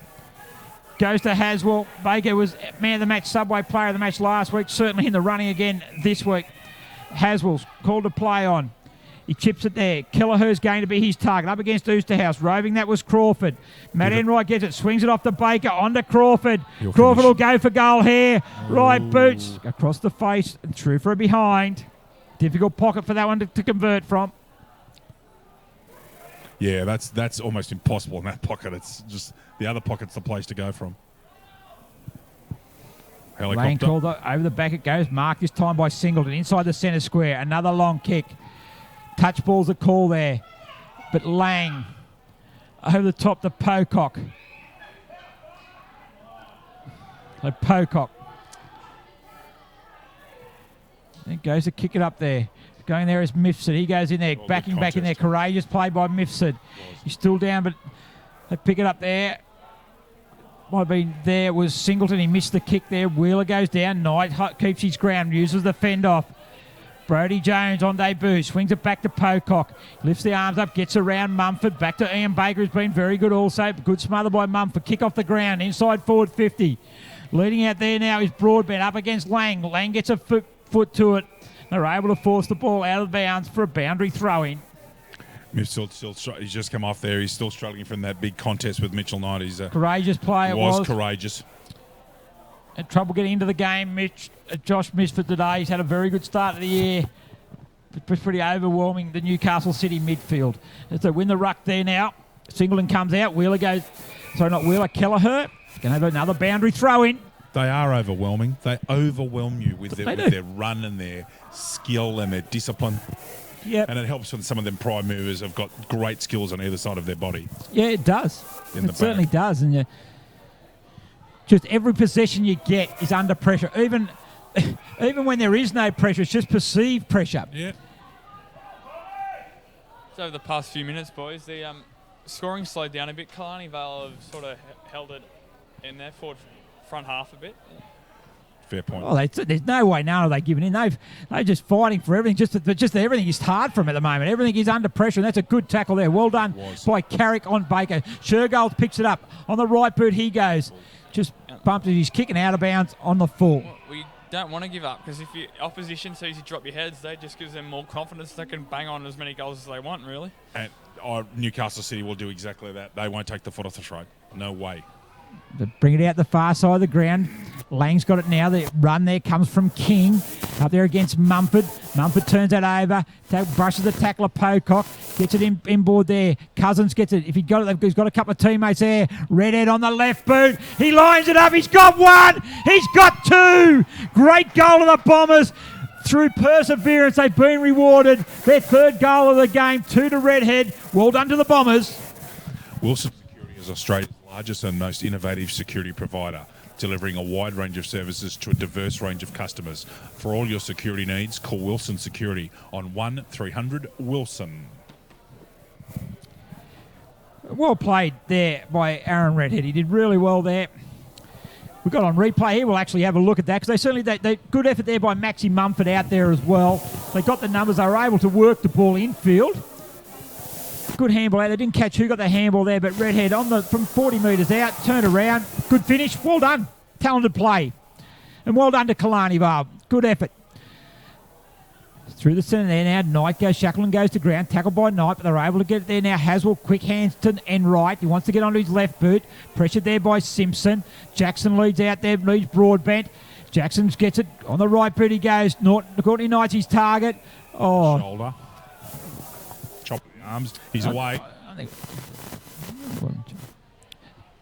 goes to Haswell. Baker was man of the match, Subway player of the match last week, certainly in the running again this week. Haswell's called to play on. He chips it there. Kelleher's going to be his target. Up against Oosterhouse. Roving, that was Crawford. Matt Enright gets it. Swings it off to Baker. On to Crawford. Crawford will go for goal here. Right boots. Across the face. And through for a behind. Difficult pocket for that one to convert from. Yeah, that's almost impossible in that pocket. It's just the other pocket's the place to go from. Helicopter. Lane called over the back it goes. Marked this time by Singleton. Inside the centre square. Another long kick. Touch ball's a call there. But Lang over the top to Pocock. Pocock. Then goes to kick it up there. Going there is Mifsud. He goes in there. Backing back in there. Courageous play by Mifsud. He's still down, but they pick it up there. Might have been there was Singleton. He missed the kick there. Wheeler goes down. Knight keeps his ground. Uses the fend off. Brodie Jones on debut, swings it back to Pocock, lifts the arms up, gets around Mumford, back to Ian Baker, who's been very good also. Good smother by Mumford, kick off the ground, inside forward 50. Leading out there now is Broadbent up against Lang. Lang gets a foot to it. They're able to force the ball out of bounds for a boundary throw-in. He's just come off there. He's still struggling from that big contest with Mitchell Knight. He's a courageous player. Was courageous. Had trouble getting into the game. Josh Misford today. He's had a very good start of the year. It was pretty overwhelming, the Newcastle City midfield. As they win the ruck there now. Singleton comes out. Wheeler goes... Sorry, not Wheeler. Kelleher. Going to have another boundary throw-in. They are overwhelming. They overwhelm you with their run and their skill and their discipline. Yep. And it helps when some of them prime movers have got great skills on either side of their body. Yeah, it does. It certainly does. And just every possession you get is under pressure. Even when there is no pressure, it's just perceived pressure. Yeah. So over the past few minutes, boys, the scoring slowed down a bit. Killarney Vale have sort of held it in their front half a bit. Fair point. Well, there's no way now are they giving in. They're just fighting for everything. Just everything is hard for them at the moment. Everything is under pressure, and that's a good tackle there. Well done by Carrick on Baker. Shergold picks it up. On the right boot he goes. Just bumped it. He's kicking out of bounds on the full. Well, we don't want to give up, because if your opposition sees you drop your heads, that just gives them more confidence. They can bang on as many goals as they want, really. And Newcastle City will do exactly that. They won't take the foot off the throat. No way. They bring it out the far side of the ground. Lang's got it now. The run there comes from King. Up there against Mumford. Mumford turns that over. Brushes the tackler, Pocock. Gets it inboard there. Cousins gets it. If he got it, he's got a couple of teammates there. Redhead on the left boot. He lines it up. He's got one. He's got two. Great goal of the Bombers. Through perseverance, they've been rewarded. Their third goal of the game, 2 to Redhead. Well done to the Bombers. Wilson Security is Australia's largest and most innovative security provider, delivering a wide range of services to a diverse range of customers. For all your security needs, call Wilson Security on 1300-WILSON. Well played there by Aaron Redhead. He did really well there. We've got on replay here. We'll actually have a look at that because they good effort there by Maxi Mumford out there as well. They got the numbers. They were able to work the ball infield. Good handball out. They didn't catch who got the handball there, but Redhead from 40 metres out, turned around. Good finish. Well done. Talented play. And well done to Killarney Vale. Good effort. Through the centre there now. Knight goes. Shackleton goes to ground. Tackled by Knight, but they're able to get it there now. Haswell, quick hands to Enright. He wants to get onto his left boot. Pressured there by Simpson. Jackson leads out there. Leads Broadbent. Jackson gets it on the right boot. He goes. Courtney Knight's his target. Oh. Shoulder. Chop the arms. He's away.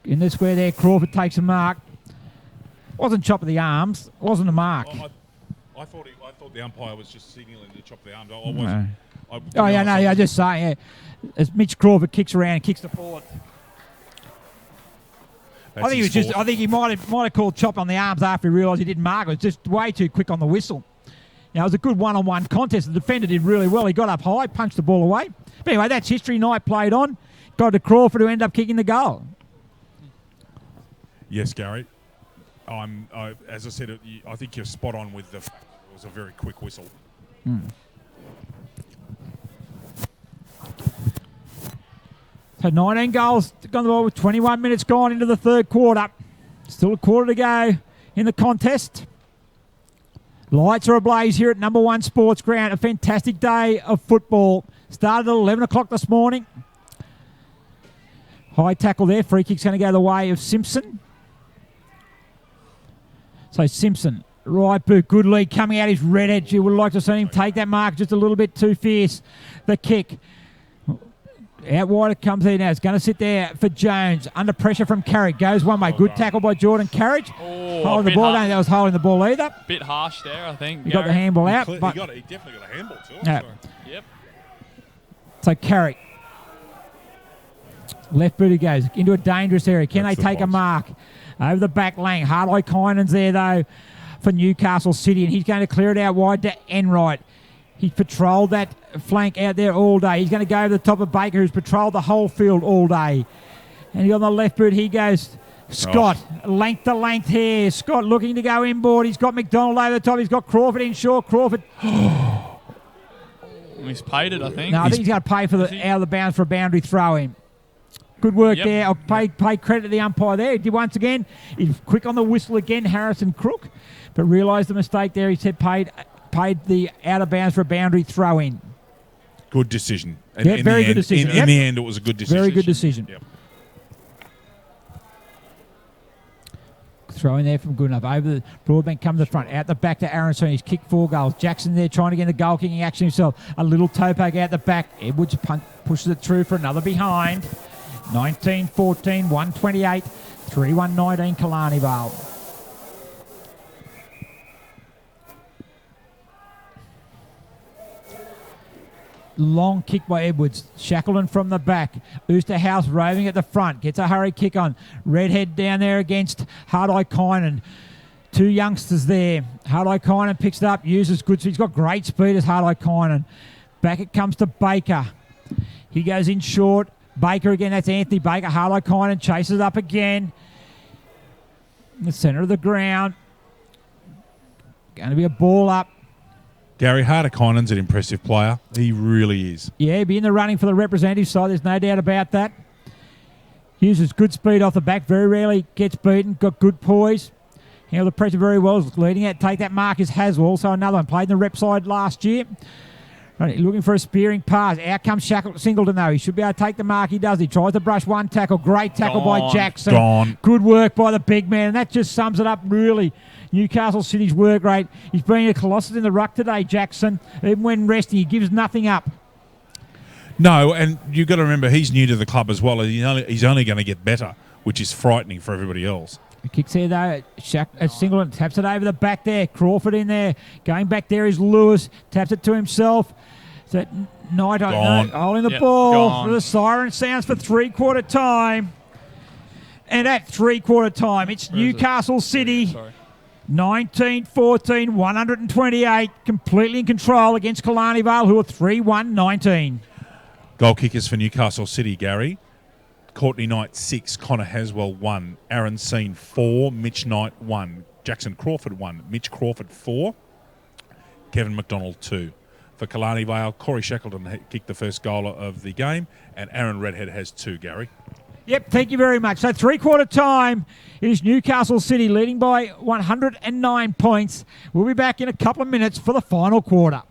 In the square there, Crawford takes a mark. Wasn't chop of the arms. Wasn't a mark. I thought the umpire was just signalling to chop the arms. I just saying. Yeah. As Mitch Crawford kicks around and kicks the forward. I think he might have called chop on the arms after he realised he didn't mark. It was just way too quick on the whistle. It was a good one-on-one contest. The defender did really well. He got up high, punched the ball away. But anyway, that's history. Knight played on. Got to Crawford, who ended up kicking the goal. Yes, Gary. As I said, I think you're spot on with the fact that it was a very quick whistle. So 19 goals gone the ball with 21 minutes gone into the third quarter. Still a quarter to go in the contest. Lights are ablaze here at number 1 Sports Ground. A fantastic day of football. Started at 11 o'clock this morning. High tackle there. Free kick's going to go the way of Simpson. So Simpson, right boot, good lead coming out. His Redhead. You would like to have seen him take that mark just a little bit too fierce. The kick. Out wide it comes there now. It's going to sit there for Jones. Under pressure from Carrick. Goes one way. Good tackle by Jordan Carriage. Holding the ball. I don't think that was holding the ball either. Bit harsh there, I think. He got the handball out. He definitely got a handball too. Yeah. Yep. So Carrick. Left boot he goes. Into a dangerous area. Can they take a mark? Over the back lane. Hardly Kynan's there though for Newcastle City, and he's going to clear it out wide to Enright. He patrolled that flank out there all day. He's going to go over the top of Baker, who's patrolled the whole field all day. And on the left boot, he goes. Scott, length to length here. Scott looking to go inboard. He's got McDonald over the top. He's got Crawford in short. Crawford. He's paid it, I think. No, I think he's going to pay for the out of the bounds for a boundary throw in. Good work there. I'll pay credit to the umpire there. He did once again. He's quick on the whistle again, Harrison Crook, but realised the mistake there. He said paid the out of bounds for a boundary throw in. Good decision. Very good decision. In the end, it was a good decision. Very good decision. Yep. Throw in there from Goodenough. Over the Broadbent, come to the front. Out the back to Aronson. He's kicked 4 goals. Jackson there trying to get the goal kicking action himself. A little toe poke out the back. Edwards pushes it through for another behind. 19-14, 128, 3-1-19 Killarney Vale. Long kick by Edwards. Shackleton from the back. Oosterhouse roving at the front. Gets a hurry kick on. Redhead down there against Hardeye Kynan. 2 youngsters there. Hardeye Kynan picks it up. Uses good. He's got great speed as Hardeye Kynan. Back it comes to Baker. He goes in short. Baker again. That's Anthony Baker. Hardeye Kynan chases it up again. In the centre of the ground. Going to be a ball up. Gary Harder-Kynan's an impressive player. He really is. Yeah, be in the running for the representative side. There's no doubt about that. Uses good speed off the back. Very rarely gets beaten. Got good poise. Handled the pressure very well. Leading out. Take that mark is Haswell. Also another one. Played in the rep side last year. Right, looking for a spearing pass. Out comes Singleton, though. He should be able to take the mark. He does. He tries to brush one tackle. Great tackle by Jackson. Gone. Good work by the big man. And that just sums it up, really. Newcastle City's work rate. He's been a colossus in the ruck today, Jackson. Even when resting, he gives nothing up. No, and you've got to remember, he's new to the club as well. He's only going to get better, which is frightening for everybody else. He kicks there, though. Singleton taps it over the back there. Crawford in there. Going back there is Lewis. Taps it to himself. So Knight holding the ball. The siren sounds for three-quarter time. And at three-quarter time, it's Newcastle City. 19-14, 128. Completely in control against Killarney Vale, who are 3-1-19. Goal kickers for Newcastle City, Gary. Courtney Knight 6, Connor Haswell 1, Aaron Seen 4, Mitch Knight 1, Jackson Crawford 1, Mitch Crawford 4, Kevin McDonald 2. For Killarney Vale, Corey Shackleton kicked the first goal of the game, and Aaron Redhead has 2, Gary. Yep, thank you very much. So three-quarter time, it is Newcastle City leading by 109 points. We'll be back in a couple of minutes for the final quarter.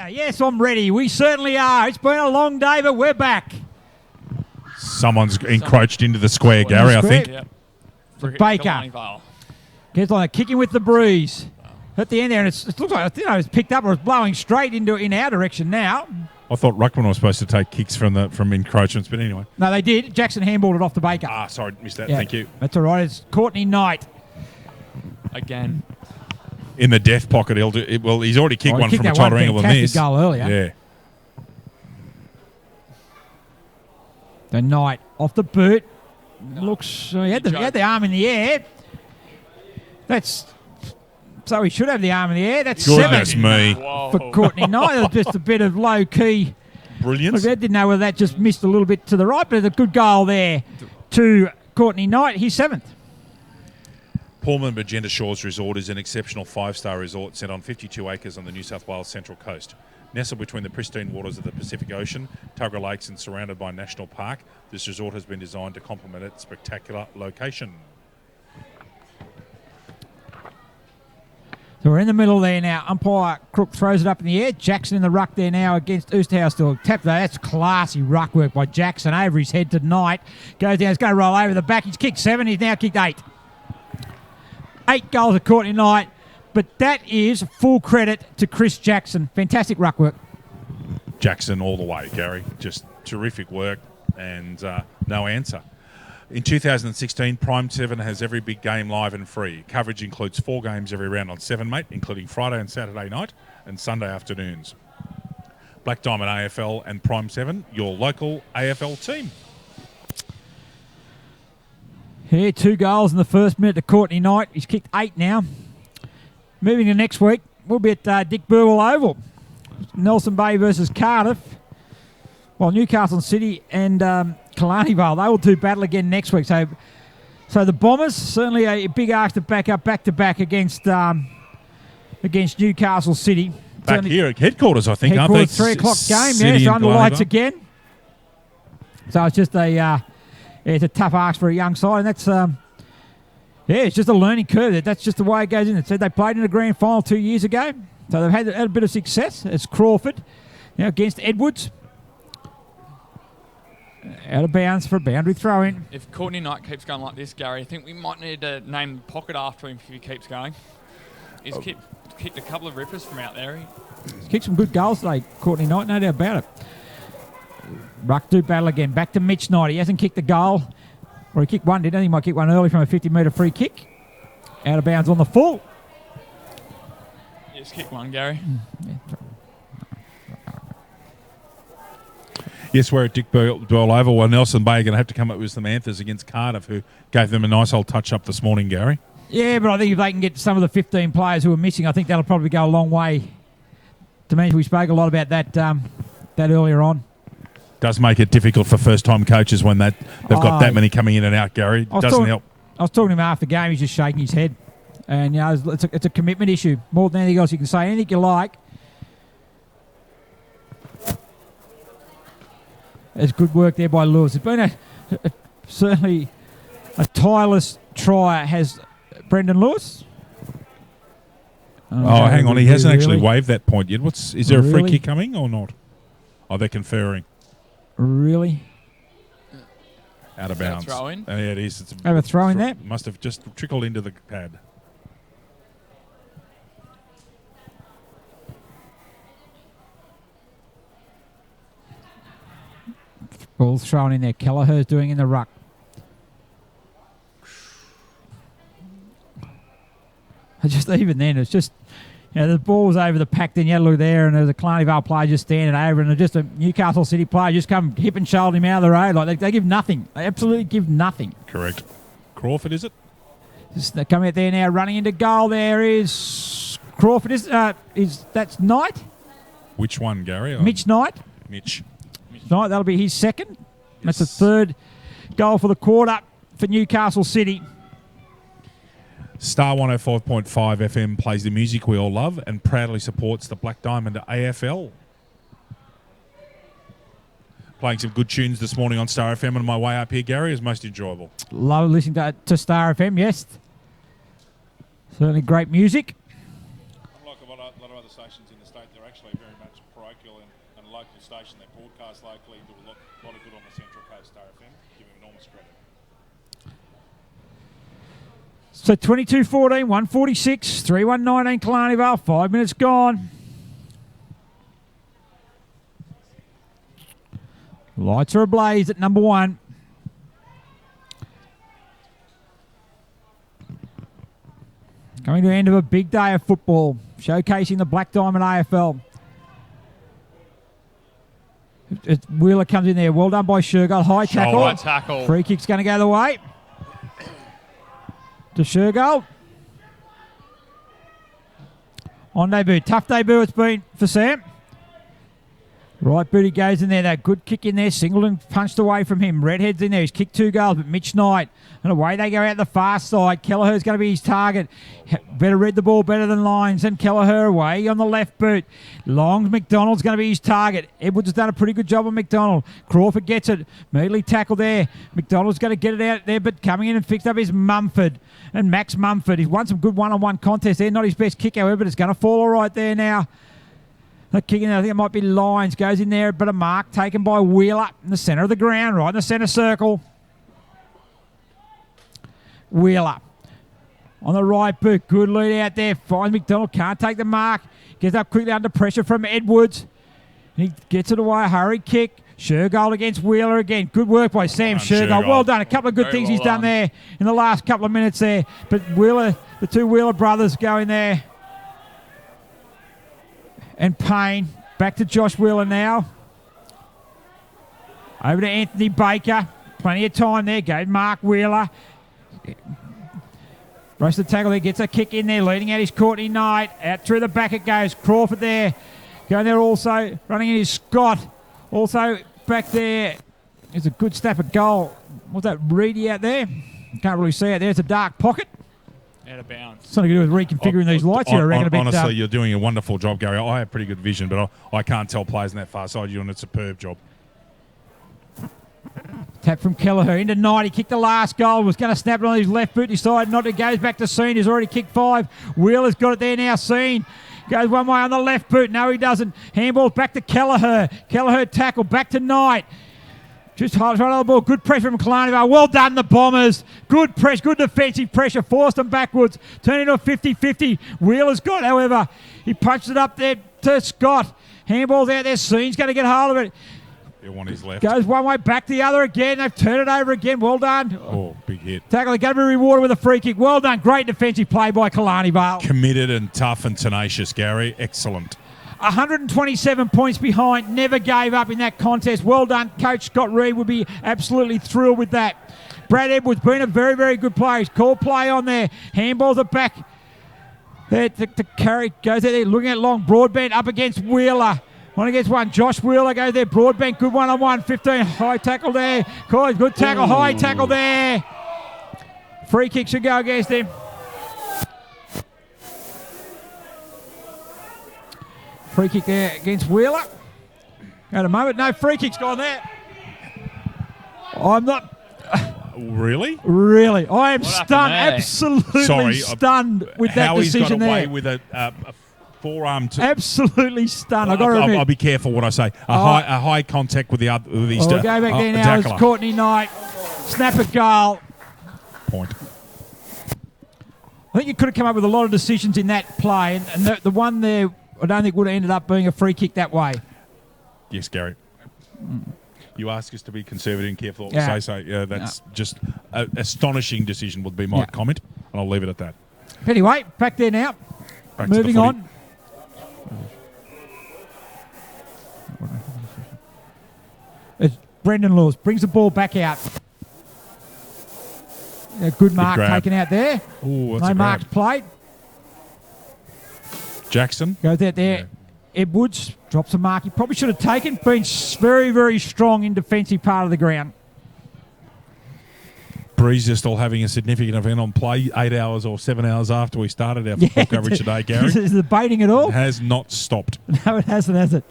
Yes, I'm ready. We certainly are. It's been a long day, but we're back. Someone's encroached into the square, Gary, I think. Yep. Baker Kalani Vale. gets on a kicking with the breeze at the end there, and it looks like it's picked up or it's blowing straight in our direction now. I thought Ruckman was supposed to take kicks from encroachments, but anyway. No, they did. Jackson handballed it off the Baker. Ah, sorry, missed that. Yeah, Thank you. That's all right. It's Courtney Knight. Again. In the death pocket, he's already kicked one from a tighter angle than this. Fantastic goal earlier. Yeah. The Knight off the boot. Looks he had the arm in the air. So he should have the arm in the air. That's Goodness 7 me. for Courtney Knight. It was just a bit of low key. Brilliant. I didn't know whether that just missed a little bit to the right, but a good goal there to Courtney Knight. He's 7th. Pullman Magenta Shores Resort is an exceptional 5-star resort set on 52 acres on the New South Wales Central Coast. Nestled between the pristine waters of the Pacific Ocean, Tuggerah Lakes, and surrounded by National Park, this resort has been designed to complement its spectacular location. So we're in the middle there now. Umpire Crook throws it up in the air. Jackson in the ruck there now against Oosterhouse still. Tap there. That's classy ruck work by Jackson over his head tonight. Goes down. He's going to roll over the back. He's kicked 7. He's now kicked 8. 8 goals of Courtney Knight. But that is full credit to Chris Jackson. Fantastic ruck work. Jackson all the way, Gary. Just terrific work and no answer. In 2016, Prime 7 has every big game live and free. Coverage includes 4 games every round on 7, mate, including Friday and Saturday night and Sunday afternoons. Black Diamond AFL and Prime 7, your local AFL team. Yeah, 2 goals in the first minute to Courtney Knight. He's kicked 8 now. Moving to next week, we'll be at Dick Burwell Oval. Nelson Bay versus Cardiff. Well, Newcastle City and Kalani Vale, they will do battle again next week. So the Bombers, certainly a big ask to back up back-to-back against Newcastle City. Back Certainly here at headquarters, I think, aren't they? 3 o'clock game, City yes, and under Kalani lights Vale. again. So it's just it's a tough ask for a young side, and that's it's just a learning curve. That's just the way it goes in. It said they played in the grand final 2 years ago, so they've had a bit of success. It's Crawford against Edwards. Out of bounds for a boundary throw-in. If Courtney Knight keeps going like this, Gary, I think we might need to name the pocket after him if he keeps going. He's kicked a couple of rippers from out there. He's kicked some good goals today, Courtney Knight, no doubt about it. Ruck do battle again. Back to Mitch Knight. He hasn't kicked the goal. Or he kicked one, didn't he? He might kick one early from a 50-metre free kick. Out of bounds on the full. Just kick one, Gary. Yes, we're at Dick Burwell Oval. Well, Nelson Bay are going to have to come up with some answers against Cardiff, who gave them a nice old touch-up this morning, Gary. Yeah, but I think if they can get some of the 15 players who are missing, I think that'll probably go a long way. To me, we spoke a lot about that earlier on. Does make it difficult for first-time coaches when they've got that many coming in and out, Gary. Doesn't help. I was talking to him after the game. He's just shaking his head. And, it's a commitment issue. More than anything else, you can say anything you like. It's good work there by Lewis. It's been certainly a tireless try has Brendan Lewis. Oh, hang on. He hasn't actually Really? waved that point yet. Is there a free Really? kick coming or not? Oh, they're conferring. Really? Out of Is that a bounds. throw in? Yeah, it is. Have a throw in there? Must have just trickled into the pad. Ball's thrown in there. Kelleher's doing in the ruck. Just even then, it's just, the ball was over the pack, then you had to look there, and there's a Kalani Vale player just standing over, and just a Newcastle City player just come hip and shoulder him out of the road. Like they give nothing. They absolutely give nothing. Correct. Crawford, is it? Just they come out there now, running into goal. There is Crawford. That's Knight? Which one, Gary? Mitch Knight. Mitch. Knight, that'll be his second. That's the third goal for the quarter for Newcastle City. Star 105.5 FM plays the music we all love and proudly supports the Black Diamond AFL. Playing some good tunes this morning on Star FM on my way up here, Gary, is most enjoyable. Love listening to Star FM, yes. Certainly great music. lot of other stations in the state, they're actually very much parochial and local station. They broadcast locally, do a lot of good on the Central Coast RFM. Give them enormous credit. So 22-14, 146, 3-1-19 Killarney Vale, 5 minutes gone. Lights are ablaze at number 1. Coming to the end of a big day of football, showcasing the Black Diamond AFL. Wheeler comes in there. Well done by Shergold. High tackle. High tackle. Free kick's going to go the way to Shergold. On debut. Tough debut it's been for Sam. Right booty goes in there. That good kick in there. Singleton punched away from him. Redhead's in there. He's kicked 2 goals, but Mitch Knight. And away they go out the far side. Kelleher's going to be his target. Better read the ball better than Lyons. And Kelleher away on the left boot. Long McDonald's going to be his target. Edwards has done a pretty good job on McDonald. Crawford gets it. Immediately tackled there. McDonald's going to get it out there, but coming in and fixed up is Mumford. And Max Mumford. He's won some good one-on-one contests there. Not his best kick, however, but it's going to fall all right there now. The kick in there, I think it might be Lyons. Goes in there, but a mark taken by Wheeler in the centre of the ground, right in the centre circle. Wheeler on the right boot. Good lead out there. Finds McDonald. Can't take the mark. Gets up quickly under pressure from Edwards. He gets it away. Hurry kick. Shergold against Wheeler again. Good work by Sam Shergold. Well done. A couple of good things he's done there in the last couple of minutes there. But Wheeler, the 2 Wheeler brothers go in there. And Payne. Back to Josh Wheeler now. Over to Anthony Baker. Plenty of time there. Go Mark Wheeler. Rush the tackle there. Gets a kick in there. Leading out his Courtney Knight. Out through the back it goes. Crawford there. Going there also. Running in his Scott. Also back there. There's a good snap at goal. What's that? Reedy out there. Can't really see it there. It's a dark pocket. Out of bounds. Something to do with reconfiguring these lights here, I reckon. A bit, honestly, you're doing a wonderful job, Gary. I have pretty good vision, but I can't tell players in that far side. You're doing a superb job. Tap from Kelleher into Knight. He kicked the last goal. Was going to snap it on his left boot. Decided not to. Goes back to Seen. He's already kicked 5. Wheeler's got it there now. Seen goes one way on the left boot. No, he doesn't. Handball's back to Kelleher. Kelleher tackle. Back to Knight. Just right on the ball. Good pressure from Killarney Vale. Well done, the Bombers. Good press, good defensive pressure. Forced them backwards. Turned into a 50-50. Wheeler's got, however, he punched it up there to Scott. Handball's out there. Seen's going to get hold of it. He'll want his left. Goes one way, back the other again. They've turned it over again. Well done. Oh, big hit. Tackle. They're going to be rewarded with a free kick. Well done. Great defensive play by Killarney Vale. Committed and tough and tenacious, Gary. Excellent. 127 points behind, never gave up in that contest. Well done. Coach Scott Reed would be absolutely thrilled with that. Brad Edwards been a very, very good player. He's called play on there. Handballs are back. There to carry. Goes there, looking at long. Broadbent up against Wheeler. 1 against 1. Josh Wheeler goes there. Broadbent, good one-on-1. 15. High tackle there. Good tackle. High tackle there. Free kick should go against him. Free kick there against Wheeler. At a moment, no free kick's gone there. I'm not. Really? Really. I am stunned, there? absolutely stunned with that decision there. How he's got away with a forearm. Absolutely stunned. I've got to admit. I'll be careful what I say. A high contact with the other. With his we'll go back there now. It's Courtney Knight. Snap a goal. Point. I think you could have come up with a lot of decisions in that play, and the one there, I don't think would have ended up being a free kick that way. Yes, Gary. You ask us to be conservative and careful what we say, so that's just an astonishing decision would be my comment, and I'll leave it at that. Anyway, back there now. Back Moving on. It's Brendan Lewis brings the ball back out. A good mark taken out there. Ooh, no marks played. Jackson. Goes out there. Yeah. Edwards drops a mark he probably should have taken. Been very, very strong in defensive part of the ground. Breeze is still having a significant event on play 8 hours or 7 hours after we started our football coverage today, Gary. Is the baiting at all? It has not stopped. No, it hasn't, has it?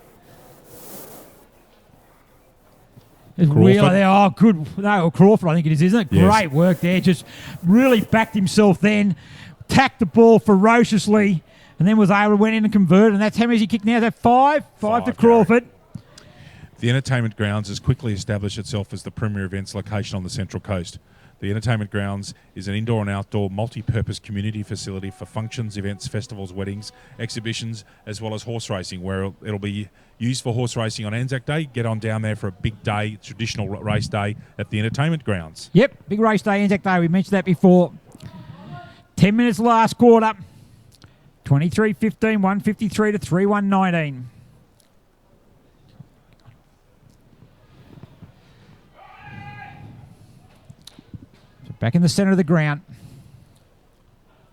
There's Wheeler there. Oh, good. No, Crawford, I think it is, isn't it? Yes. Great work there. Just really backed himself then. Tacked the ball ferociously. and then was able to went in and converted, and that's how many he kicked now. Is that five? Five to Five, Crawford. The Entertainment Grounds has quickly established itself as the premier events location on the Central Coast. The Entertainment Grounds is an indoor and outdoor multi-purpose community facility for functions, events, festivals, weddings, exhibitions, as well as horse racing, where it'll be used for horse racing on Anzac Day. Get on down there for a big day, traditional race day at the Entertainment Grounds. Yep, big race day, Anzac Day. We mentioned that before. 10 minutes last quarter. 23-15, 153 to 3-1-19. Back in the centre of the ground.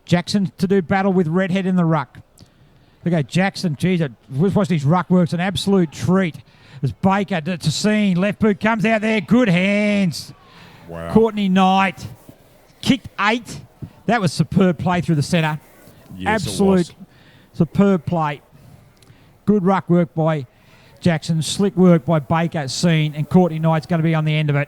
Jackson to do battle with Redhead in the ruck. Look at Jackson. Geez, we've watched his ruck works. An absolute treat. As Baker to Scene. Left boot comes out there. Good hands. Wow. Courtney Knight. Kicked 8. That was superb play through the centre. Yes, Absolute superb play. Good ruck work by Jackson. Slick work by Baker, Scene. And Courtney Knight's going to be on the end of it.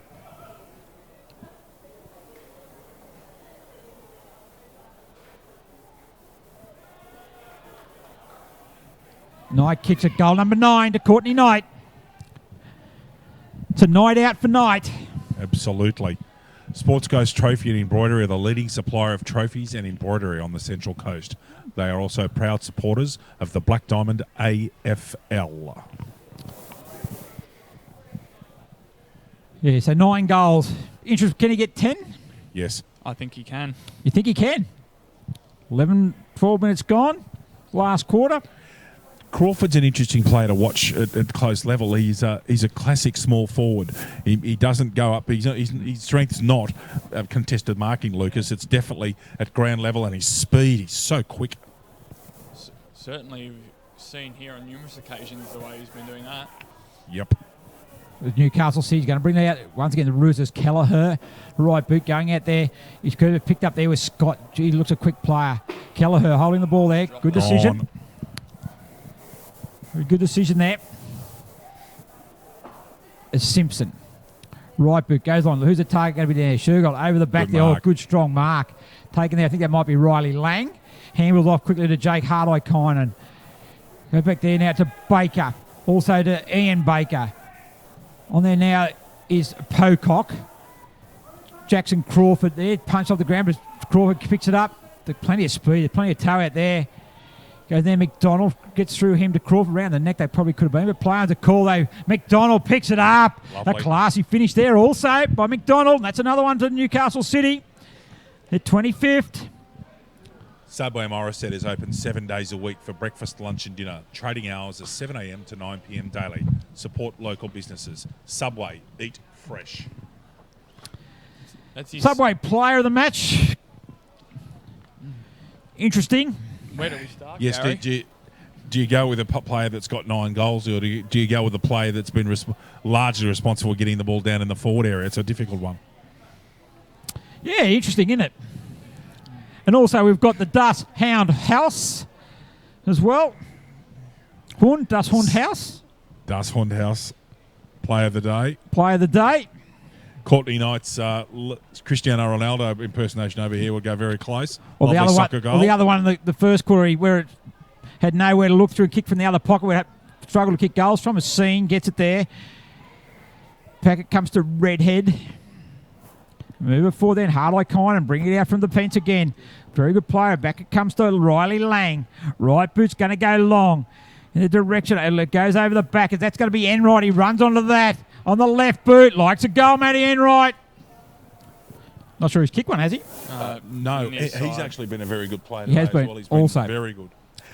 Knight kicks it, goal number 9 to Courtney Knight. It's a night out for Knight. Absolutely. Sports Coast Trophy and Embroidery are the leading supplier of trophies and embroidery on the Central Coast. They are also proud supporters of the Black Diamond AFL. Yeah, so 9 goals. Interest, can he get 10? Yes. I think he can. You think he can? 11, 12 minutes gone. Last quarter. Crawford's an interesting player to watch at close level. He's a classic small forward. He doesn't go up. His strength's not contested marking, Lucas. It's definitely at ground level, and his speed. He's so quick. Certainly seen here on numerous occasions the way he's been doing that. Yep. With Newcastle City's going to bring that out once again. The Roosters, Kelleher, right boot going out there. He's could have picked up there with Scott. Gee, he looks a quick player. Kelleher holding the ball there. Good decision. Very good decision there. It's Simpson. Right boot goes on. Who's the target going to be there? Shergold over the back Good there. Oh, mark. good strong mark. Taken there. I think that might be Riley Lang. Handles off quickly to Jake Hardeye-Kynan. Go back there now to Baker. Also to Ian Baker. On there now is Pocock. Jackson Crawford there. Punched off the ground, but Crawford picks it up. There's plenty of speed. There's plenty of toe out there. Goes there, McDonald gets through him to Crawford. Around the neck they probably could have been, but play on the call though. McDonald picks it up. Lovely. A classy finish there also by McDonald. And that's another one to Newcastle City. They're 25th. Subway Morisset is open 7 days a week for breakfast, lunch and dinner. Trading hours are 7 a.m. to 9 p.m. daily. Support local businesses. Subway, eat fresh. That's his, Subway player of the match. Interesting. Where do we start, Yes, Gary? do you go with a player that's got 9 goals, or do you go with a player that's been largely responsible for getting the ball down in the forward area? It's a difficult one. Yeah, interesting, isn't it? And also we've got the Dust Hound House as well. Dust Hound House. Das Hundhaus, player of the day. Player of the day. Courtney Knight's Cristiano Ronaldo impersonation over here would go very close. Or the Lovely other soccer one, goal. or the other one in the first quarter where it had nowhere to look through, kick from the other pocket where it struggled to kick goals from. A Scene gets it there. Packet comes to Redhead. Move it forward then. Hardeye-Kynan and bring it out from the fence again. Very good player. Back it comes to Riley Lang. Right boot's going to go long in the direction. It goes over the back. That's going to be Enright. He runs onto that on the left boot. Likes a goal, Matty Enright. Not sure he's kicked one, has he? No, near he's side. actually been a very good player He has today as been well. He's been also. very good.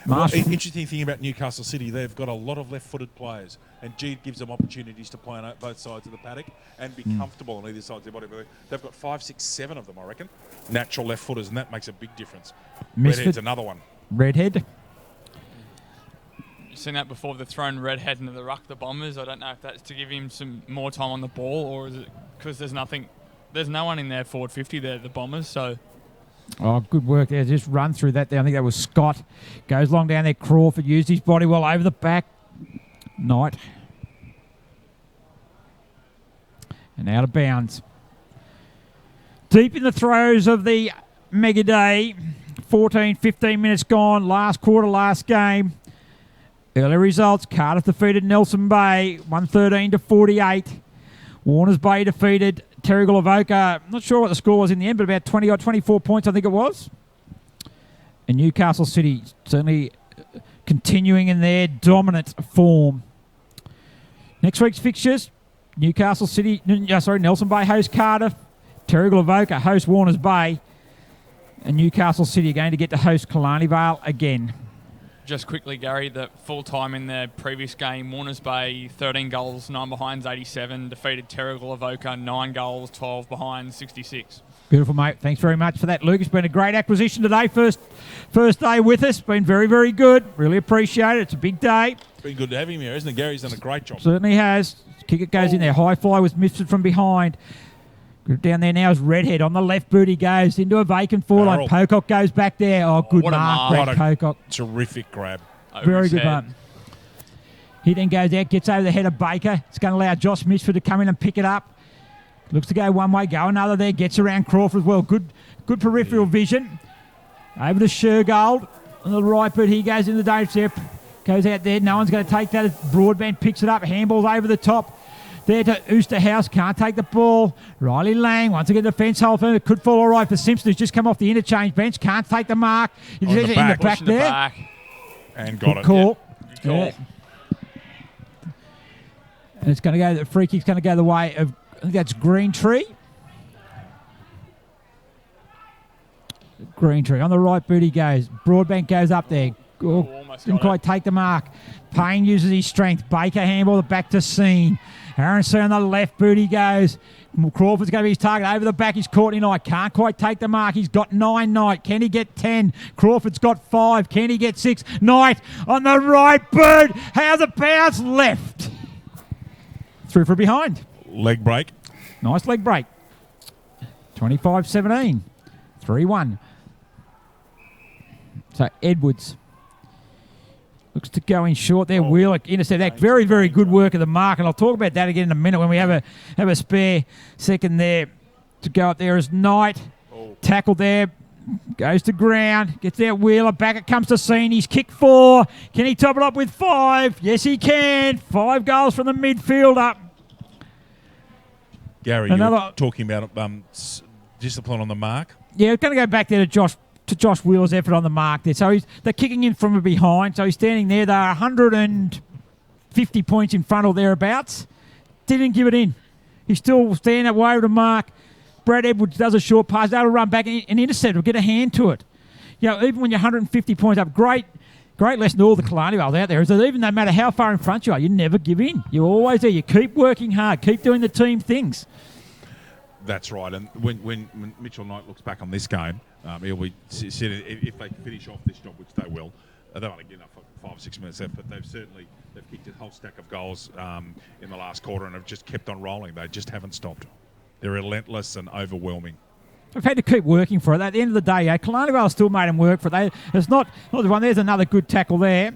Marshall. Well, interesting thing about Newcastle City, they've got a lot of left-footed players, and G gives them opportunities to play on both sides of the paddock and be comfortable on either side of their body. They've got 5, 6, 7 of them, I reckon, natural left-footers, and that makes a big difference. Misfit. Redhead's another one. Redhead. You've seen that before. They've thrown Redhead into the ruck, the Bombers. I don't know if that's to give him some more time on the ball, or is it because there's no one in there forward 50 there, the Bombers, so... Oh, good work there. Just run through that there. I think that was Scott. Goes long down there. Crawford used his body well over the back. Knight. And out of bounds. Deep in the throes of the Mega Day. 14, 15 minutes gone. Last quarter, last game. Early results. Cardiff defeated Nelson Bay 113 to 48. Warners Bay defeated Terrigal Avoca. Not sure what the score was in the end, but about 20 or 24 points I think it was. And Newcastle City certainly continuing in their dominant form. Next week's fixtures, Nelson Bay host Cardiff, Terrigal Avoca host Warners Bay, and Newcastle City are going to get to host Killarney Vale again. Just quickly, Gary, the full time in their previous game, Warners Bay 13 goals, 9 behinds, 87, defeated Terrigal Avoca 9 goals, 12 behinds, 66. Beautiful, mate. Thanks very much for that, Luke. It's been a great acquisition today. First day with us. Been very, very good. Really appreciate it. It's a big day. It's been good to have him here, isn't it? Gary's done a great job. Certainly has. Kick it goes in there. High fly was missed from behind. Down there now is Redhead. On the left boot he goes into a vacant forward line. Pocock goes back there. Oh, good what a mark, mark. Brett Pocock. Terrific grab. Very good one. He then goes out, gets over the head of Baker. It's going to allow Josh Mitchford to come in and pick it up. Looks to go one way, go another there. Gets around Crawford as well. Good peripheral vision. Over to Shergold. On the right boot, he goes into the danger there. Goes out there. No one's going to take that. As Broadband picks it up. Handball's over the top. There to Oosterhouse. Can't take the ball. Riley Lang. Once again, defence hole. It could fall all right for Simpson, who's just come off the interchange bench. Can't take the mark. He's On the in the back. back there. Back. And got Good it. call. Good call. Yeah. And it's going to go, the free kick's going to go the way of, I think that's Green Tree. Green Tree. On the right boot he goes. Broadbank goes up there. Oh, almost didn't got quite take the mark. Payne uses his strength. Baker handball back to Scene. Aaron C on the left boot he goes. Crawford's going to be his target. Over the back is Courtney Knight. Can't quite take the mark. He's got 9 Knight. Can he get 10? Crawford's got 5. Can he get 6? Knight on the right boot. How's a bounce left? Through for behind. Leg break. Nice leg break. 25-17. 3-1. So Edwards looks to go in short there. Wheeler intercept that. Very, very good work of the mark. And I'll talk about that again in a minute when we have a spare second there to go up there as Knight. Tackled there. Goes to ground. Gets there Wheeler. Back it comes to Scene. He's kicked 4. Can he top it up with 5? Yes, he can. 5 goals from the midfielder. Gary, you were talking about discipline on the mark. Yeah, we're going to go back there to Josh Wheeler's effort on the mark there. So they're kicking in from behind. So he's standing there. They're 150 points in front or thereabouts. Didn't give it in. He's still standing up way over the mark. Brad Edwards does a short pass. That'll run back and intercept. Will get a hand to it. You know, even when you're 150 points up, great lesson to all the Killarney Vales out there is that even no matter how far in front you are, you never give in. You're always there. You keep working hard. Keep doing the team things. That's right. And when Mitchell Knight looks back on this game, he'll be sitting, if they finish off this job, which they will, they don't want to get enough for 5 or 6 minutes left, but they've kicked a whole stack of goals in the last quarter and have just kept on rolling. They just haven't stopped. They're relentless and overwhelming. They've had to keep working for it. At the end of the day, Killarney Vale still made them work for it. It's not the one. There's another good tackle there.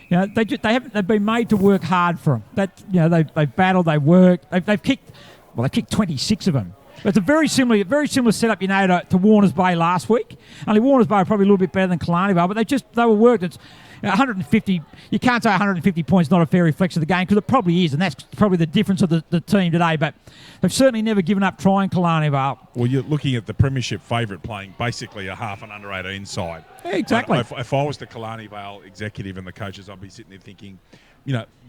You know, they've been made to work hard for them. They've battled, they've worked. They've kicked 26 of them. It's a very similar setup, to Warners Bay last week. Only Warners Bay are probably a little bit better than Killarney Vale, but they were worked. It's 150. You can't say 150 points not a fair reflection of the game because it probably is, and that's probably the difference of the team today. But they've certainly never given up trying Killarney Vale. Well, you're looking at the premiership favourite playing basically a half an under-18 side. Yeah, exactly. If I was the Killarney Vale executive and the coaches, I'd be sitting there thinking,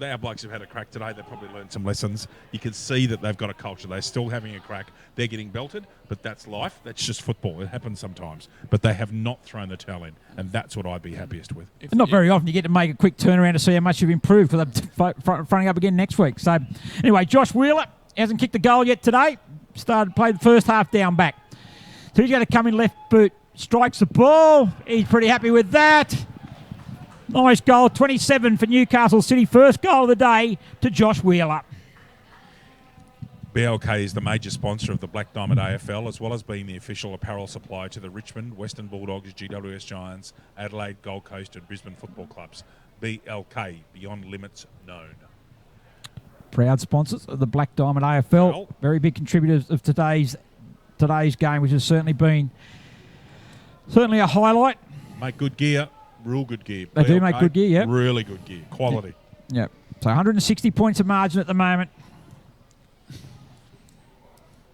our blokes have had a crack today. They've probably learned some lessons. You can see that they've got a culture. They're still having a crack. They're getting belted, but that's life. That's just football. It happens sometimes. But they have not thrown the towel in, and that's what I'd be happiest with. Not very often you get to make a quick turnaround to see how much you've improved for the fronting up again next week. So, anyway, Josh Wheeler hasn't kicked a goal yet today. Played the first half down back. So he's going to come in left boot, strikes the ball. He's pretty happy with that. Nice goal, 27 for Newcastle City. First goal of the day to Josh Wheeler. BLK is the major sponsor of the Black Diamond AFL, as well as being the official apparel supplier to the Richmond, Western Bulldogs, GWS Giants, Adelaide, Gold Coast and Brisbane football clubs. BLK, beyond limits known. Proud sponsors of the Black Diamond AFL. Very big contributors of today's game, which has certainly been Certainly a highlight. Make good gear. Real good gear. They do make good gear, yep. Really good gear. Quality. Yep. So 160 points of margin at the moment.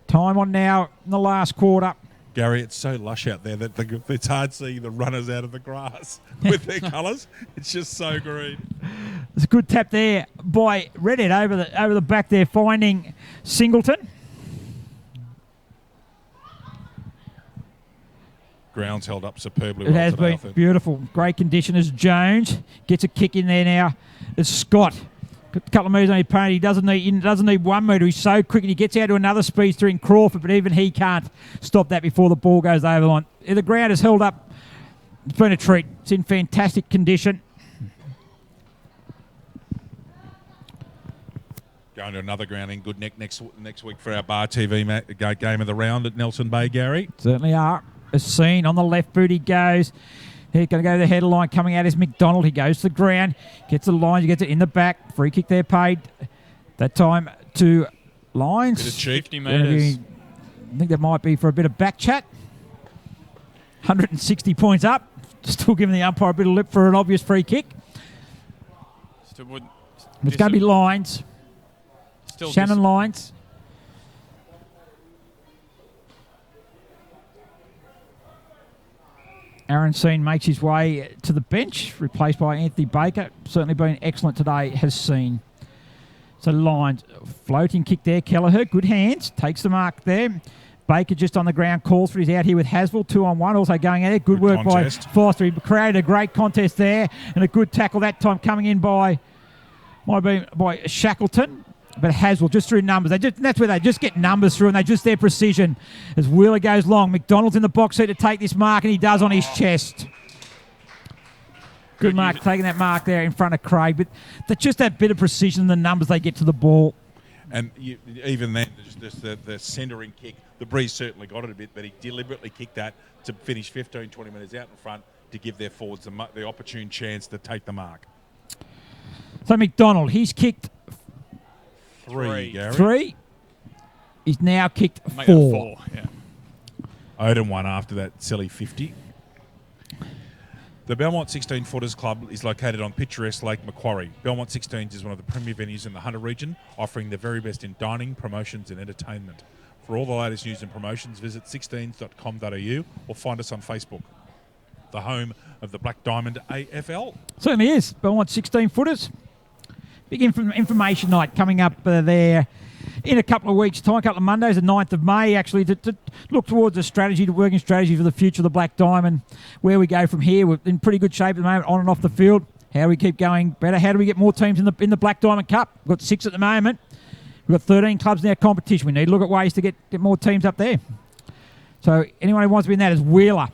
Time on now in the last quarter. Gary, it's so lush out there that it's hard seeing the runners out of the grass with their colours. It's just so green. There's a good tap there by Redhead over the back there, finding Singleton. Ground's held up superbly. It has been beautiful. Great condition as Jones gets a kick in there now. As Scott, a couple of metres on his opponent. He doesn't need 1 metre. He's so quick, and he gets out to another speedster in Crawford, but even he can't stop that before the ball goes over the line. The ground is held up. It's been a treat. It's in fantastic condition. Going to another grounding. Good next week for our Bar TV game of the round at Nelson Bay, Gary. Certainly are. As seen on the left boot, he goes. He's going to go to the header line. Coming out is McDonald. He goes to the ground, gets the line, he gets it in the back. Free kick there paid. That time to Lines. Bit of cheek. 50 metres. I think that might be for a bit of back chat. 160 points up. Still giving the umpire a bit of lip for an obvious free kick. Still would, It's going to be Lines. still Shannon Lines. Aaron Seen makes his way to the bench, replaced by Anthony Baker. Certainly been excellent today, has Seen. So Lines, floating kick there. Kelleher, good hands, takes the mark there. Baker just on the ground, calls for his out here with Haswell, 2-on-1, also going at it. Good work contest by Foster. He created a great contest there, and a good tackle that time coming in by Shackleton. But Haswell just through numbers. That's where they just get numbers through, and they just their precision. As Wheeler goes long, McDonald's in the box seat to take this mark, and he does on his chest. Good mark, taking that mark there in front of Craig. But just that bit of precision in the numbers they get to the ball. And even then, just the centering kick, the Breeze certainly got it a bit, but he deliberately kicked that to finish 15, 20 metres out in front to give their forwards the opportune chance to take the mark. So McDonald, he's kicked Gary. 3. He's now kicked Make that 4. Yeah. Odin won after that silly 50. The Belmont 16 Footers Club is located on picturesque Lake Macquarie. Belmont 16s is one of the premier venues in the Hunter region, offering the very best in dining, promotions and entertainment. For all the latest news and promotions, visit 16s.com.au or find us on Facebook, the home of the Black Diamond AFL. Certainly is. Belmont 16 footers. Big information night coming up there in a couple of weeks' time, a couple of Mondays, the 9th of May, actually, to look towards a strategy, to working strategy for the future of the Black Diamond, where we go from here. We're in pretty good shape at the moment, on and off the field. How do we keep going better? How do we get more teams in the Black Diamond Cup? We've got 6 at the moment. We've got 13 clubs in our competition. We need to look at ways to get more teams up there. So anyone who wants to be in that is Wheeler.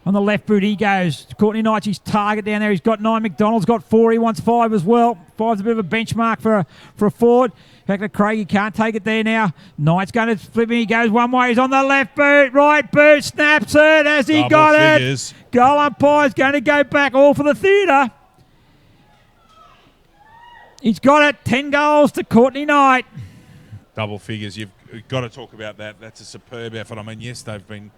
On the left boot, he goes. Courtney Knight's his target down there. He's got 9. McDonald's got 4. He wants 5 as well. 5's a bit of a benchmark for a forward. Back to Craig. He can't take it there now. Knight's going to flip him. He goes one way. He's on the left boot. Right boot. Snaps it. Has he got it? Goal umpire's going to go back. All for the theatre. He's got it. 10 goals to Courtney Knight. Double figures. You've got to talk about that. That's a superb effort. I mean, yes, they've been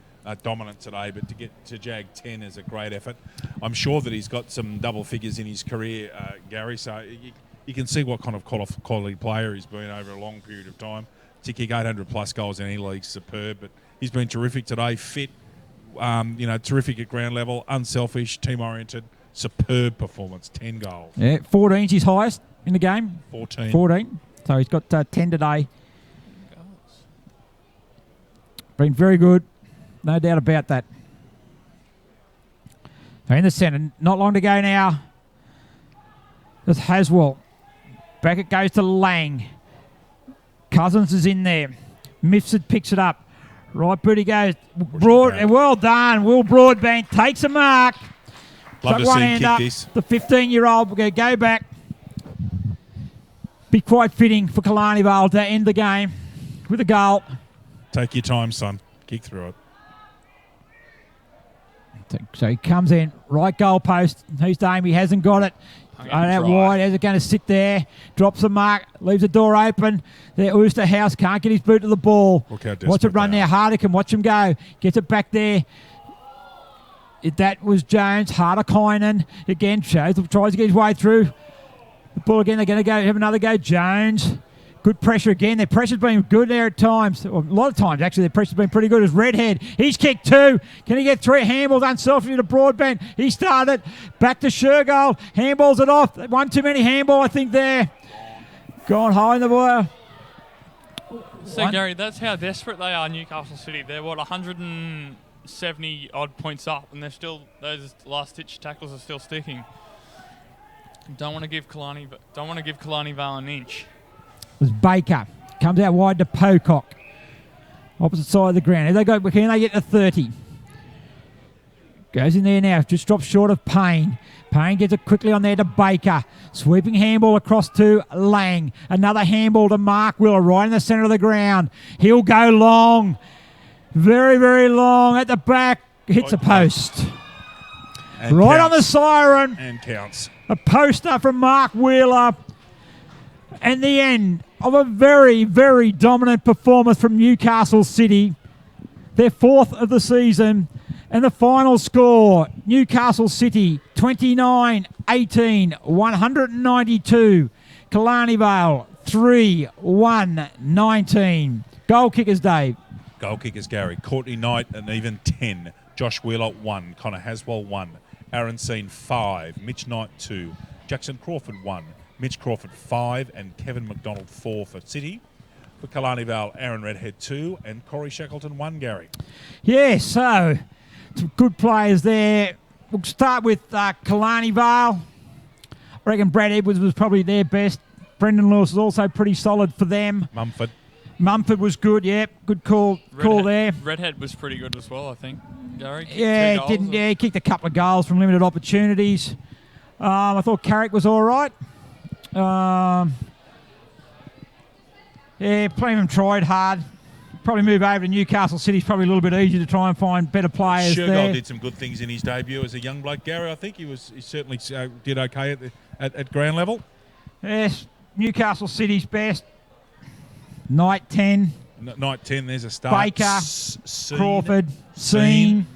dominant today, but to get to jag 10 is a great effort. I'm sure that he's got some double figures in his career, Gary, so you can see what kind of quality player he's been over a long period of time. To kick 800 plus goals in any league, superb, but he's been terrific today, fit, terrific at ground level, unselfish, team-oriented, superb performance, 10 goals. Yeah, 14's his highest in the game. 14. So he's got 10 today. Been very good. No doubt about that. They're in the centre. Not long to go now. There's Haswell. Back it goes to Lang. Cousins is in there. Mifsud picks it up. Right boot he goes. Broad. Well done. Will Broadbent takes a mark. Love to see him kick this. The 15-year-old will go back. Be quite fitting for Killarney Vale to end the game with a goal. Take your time, son. Kick through it. So he comes in, right goal post. Who's Dame? He hasn't got it. Out wide. How's it going to sit there? Drops the mark. Leaves the door open. There, Oosterhouse can't get his boot to the ball. Look how desperate Watch it run now. Hardican, watch him go. Gets it back there. That was Jones. Hartikainen again tries to get his way through. The ball again. They're going to have another go. Jones. Good pressure again. Their pressure's been good there at times. Or a lot of times, actually, their pressure's been pretty good. As Redhead, he's kicked 2. Can he get 3? Handballs unselfishly to Broadbent. He started. Back to Shergold. Handballs it off. One too many handball, I think, there. Gone high in the wire. So, Gary, that's how desperate they are, Newcastle City. They're, 170 odd points up, and they're still, those last-ditch tackles are still sticking. Don't want to give Kalani Vale an inch. It was Baker. Comes out wide to Pocock. Opposite side of the ground. Can they get to 30? Goes in there now. Just drops short of Payne. Payne gets it quickly on there to Baker. Sweeping handball across to Lang. Another handball to Mark Wheeler right in the centre of the ground. He'll go long. Very, very long at the back. Hits a post. And right counts. on the siren. And counts. A poster from Mark Wheeler. And the end of a very, very dominant performance from Newcastle City. Their 4th of the season. And the final score, Newcastle City 29-18, 192. Killarney Vale 3-1-19. Goal kickers, Dave. Goal kickers, Gary. Courtney Knight, an even 10. Josh Wheeler, 1. Connor Haswell, 1. Aaron Seen, 5. Mitch Knight, 2. Jackson Crawford, 1. Mitch Crawford, 5. And Kevin McDonald, 4 for City. For Killarney Vale, Aaron Redhead, 2. And Corey Shackleton, 1, Gary. Yeah, so some good players there. We'll start with Killarney Vale. I reckon Brad Edwards was probably their best. Brendan Lewis was also pretty solid for them. Mumford was good, yep. Good call there. Redhead was pretty good as well, I think. Gary, yeah, he kicked a couple of goals from limited opportunities. I thought Carrick was all right. Yeah, plenty of them tried hard. Probably move over to Newcastle City is probably a little bit easier to try and find better players there. Shergold did some good things in his debut as a young bloke, Gary. I think he certainly did okay at ground level. Yes, Newcastle City's best. Knight 10. Knight 10, there's a start. Baker, Crawford, Seen.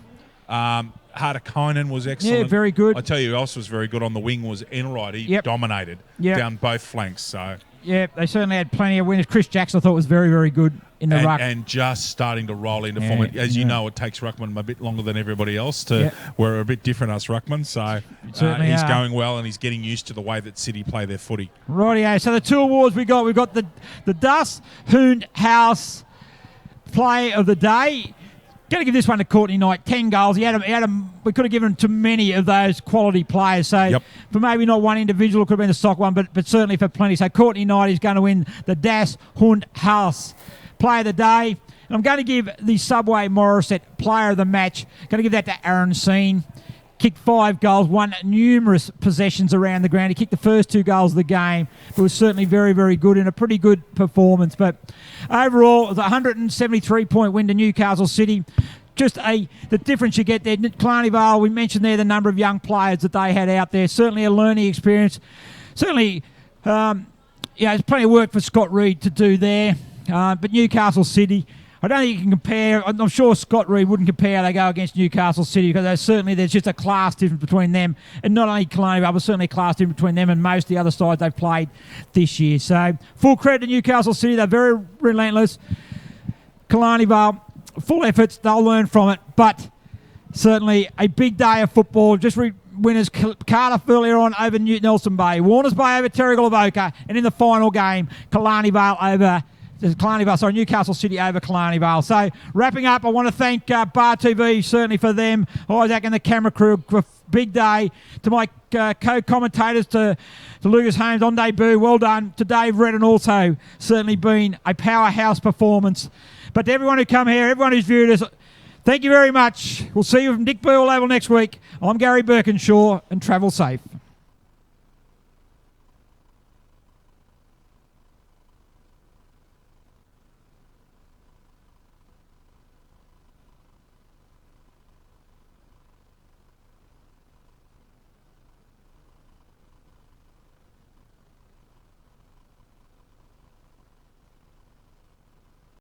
Hartikainen was excellent. Yeah, very good. I tell you who else was very good on the wing was Enright. He dominated down both flanks. So yeah, they certainly had plenty of winners. Chris Jackson I thought was very, very good in the ruck. And just starting to roll into form. As you know, it takes ruckman a bit longer than everybody else. We're a bit different, us ruckman. So he's going well and he's getting used to the way that City play their footy. Rightio. So the 2 awards we've got the Das House Play of the Day. Going to give this one to Courtney Knight. 10 goals. He had him. We could have given him to many of those quality players. So for maybe not one individual, it could have been the Sock one, but certainly for plenty. So Courtney Knight is going to win the Das House Play of the Day. And I'm going to give the Subway Morisset Player of the Match. Going to give that to Aaron Seen. Kicked 5 goals, won numerous possessions around the ground. He kicked the first 2 goals of the game, but was certainly very, very good in a pretty good performance. But overall, it was a 173-point win to Newcastle City. Just the difference you get there. Killarney Vale, we mentioned there the number of young players that they had out there. Certainly a learning experience. Certainly, there's plenty of work for Scott Reid to do there. But Newcastle City, I don't think you can compare. I'm sure Scott Reid wouldn't compare how they go against Newcastle City because there's just a class difference between them and not only Killarney Vale, but certainly a class difference between them and most of the other sides they've played this year. So full credit to Newcastle City. They're very relentless. Killarney Vale, full efforts. They'll learn from it. But certainly a big day of football. Just winners Cardiff earlier on over Nelson Bay. Warners Bay over Terrigal Avoca. And in the final game, Newcastle City over Killarney Vale. So wrapping up, I want to thank Bar TV certainly for them, Isaac and the camera crew for a big day. To my co-commentators, to Lucas Holmes on debut, well done. To Dave Redden also, certainly been a powerhouse performance. But to everyone who come here, everyone who's viewed us, thank you very much. We'll see you from Dick Burwell Oval next week. I'm Gary Birkinshaw, and travel safe.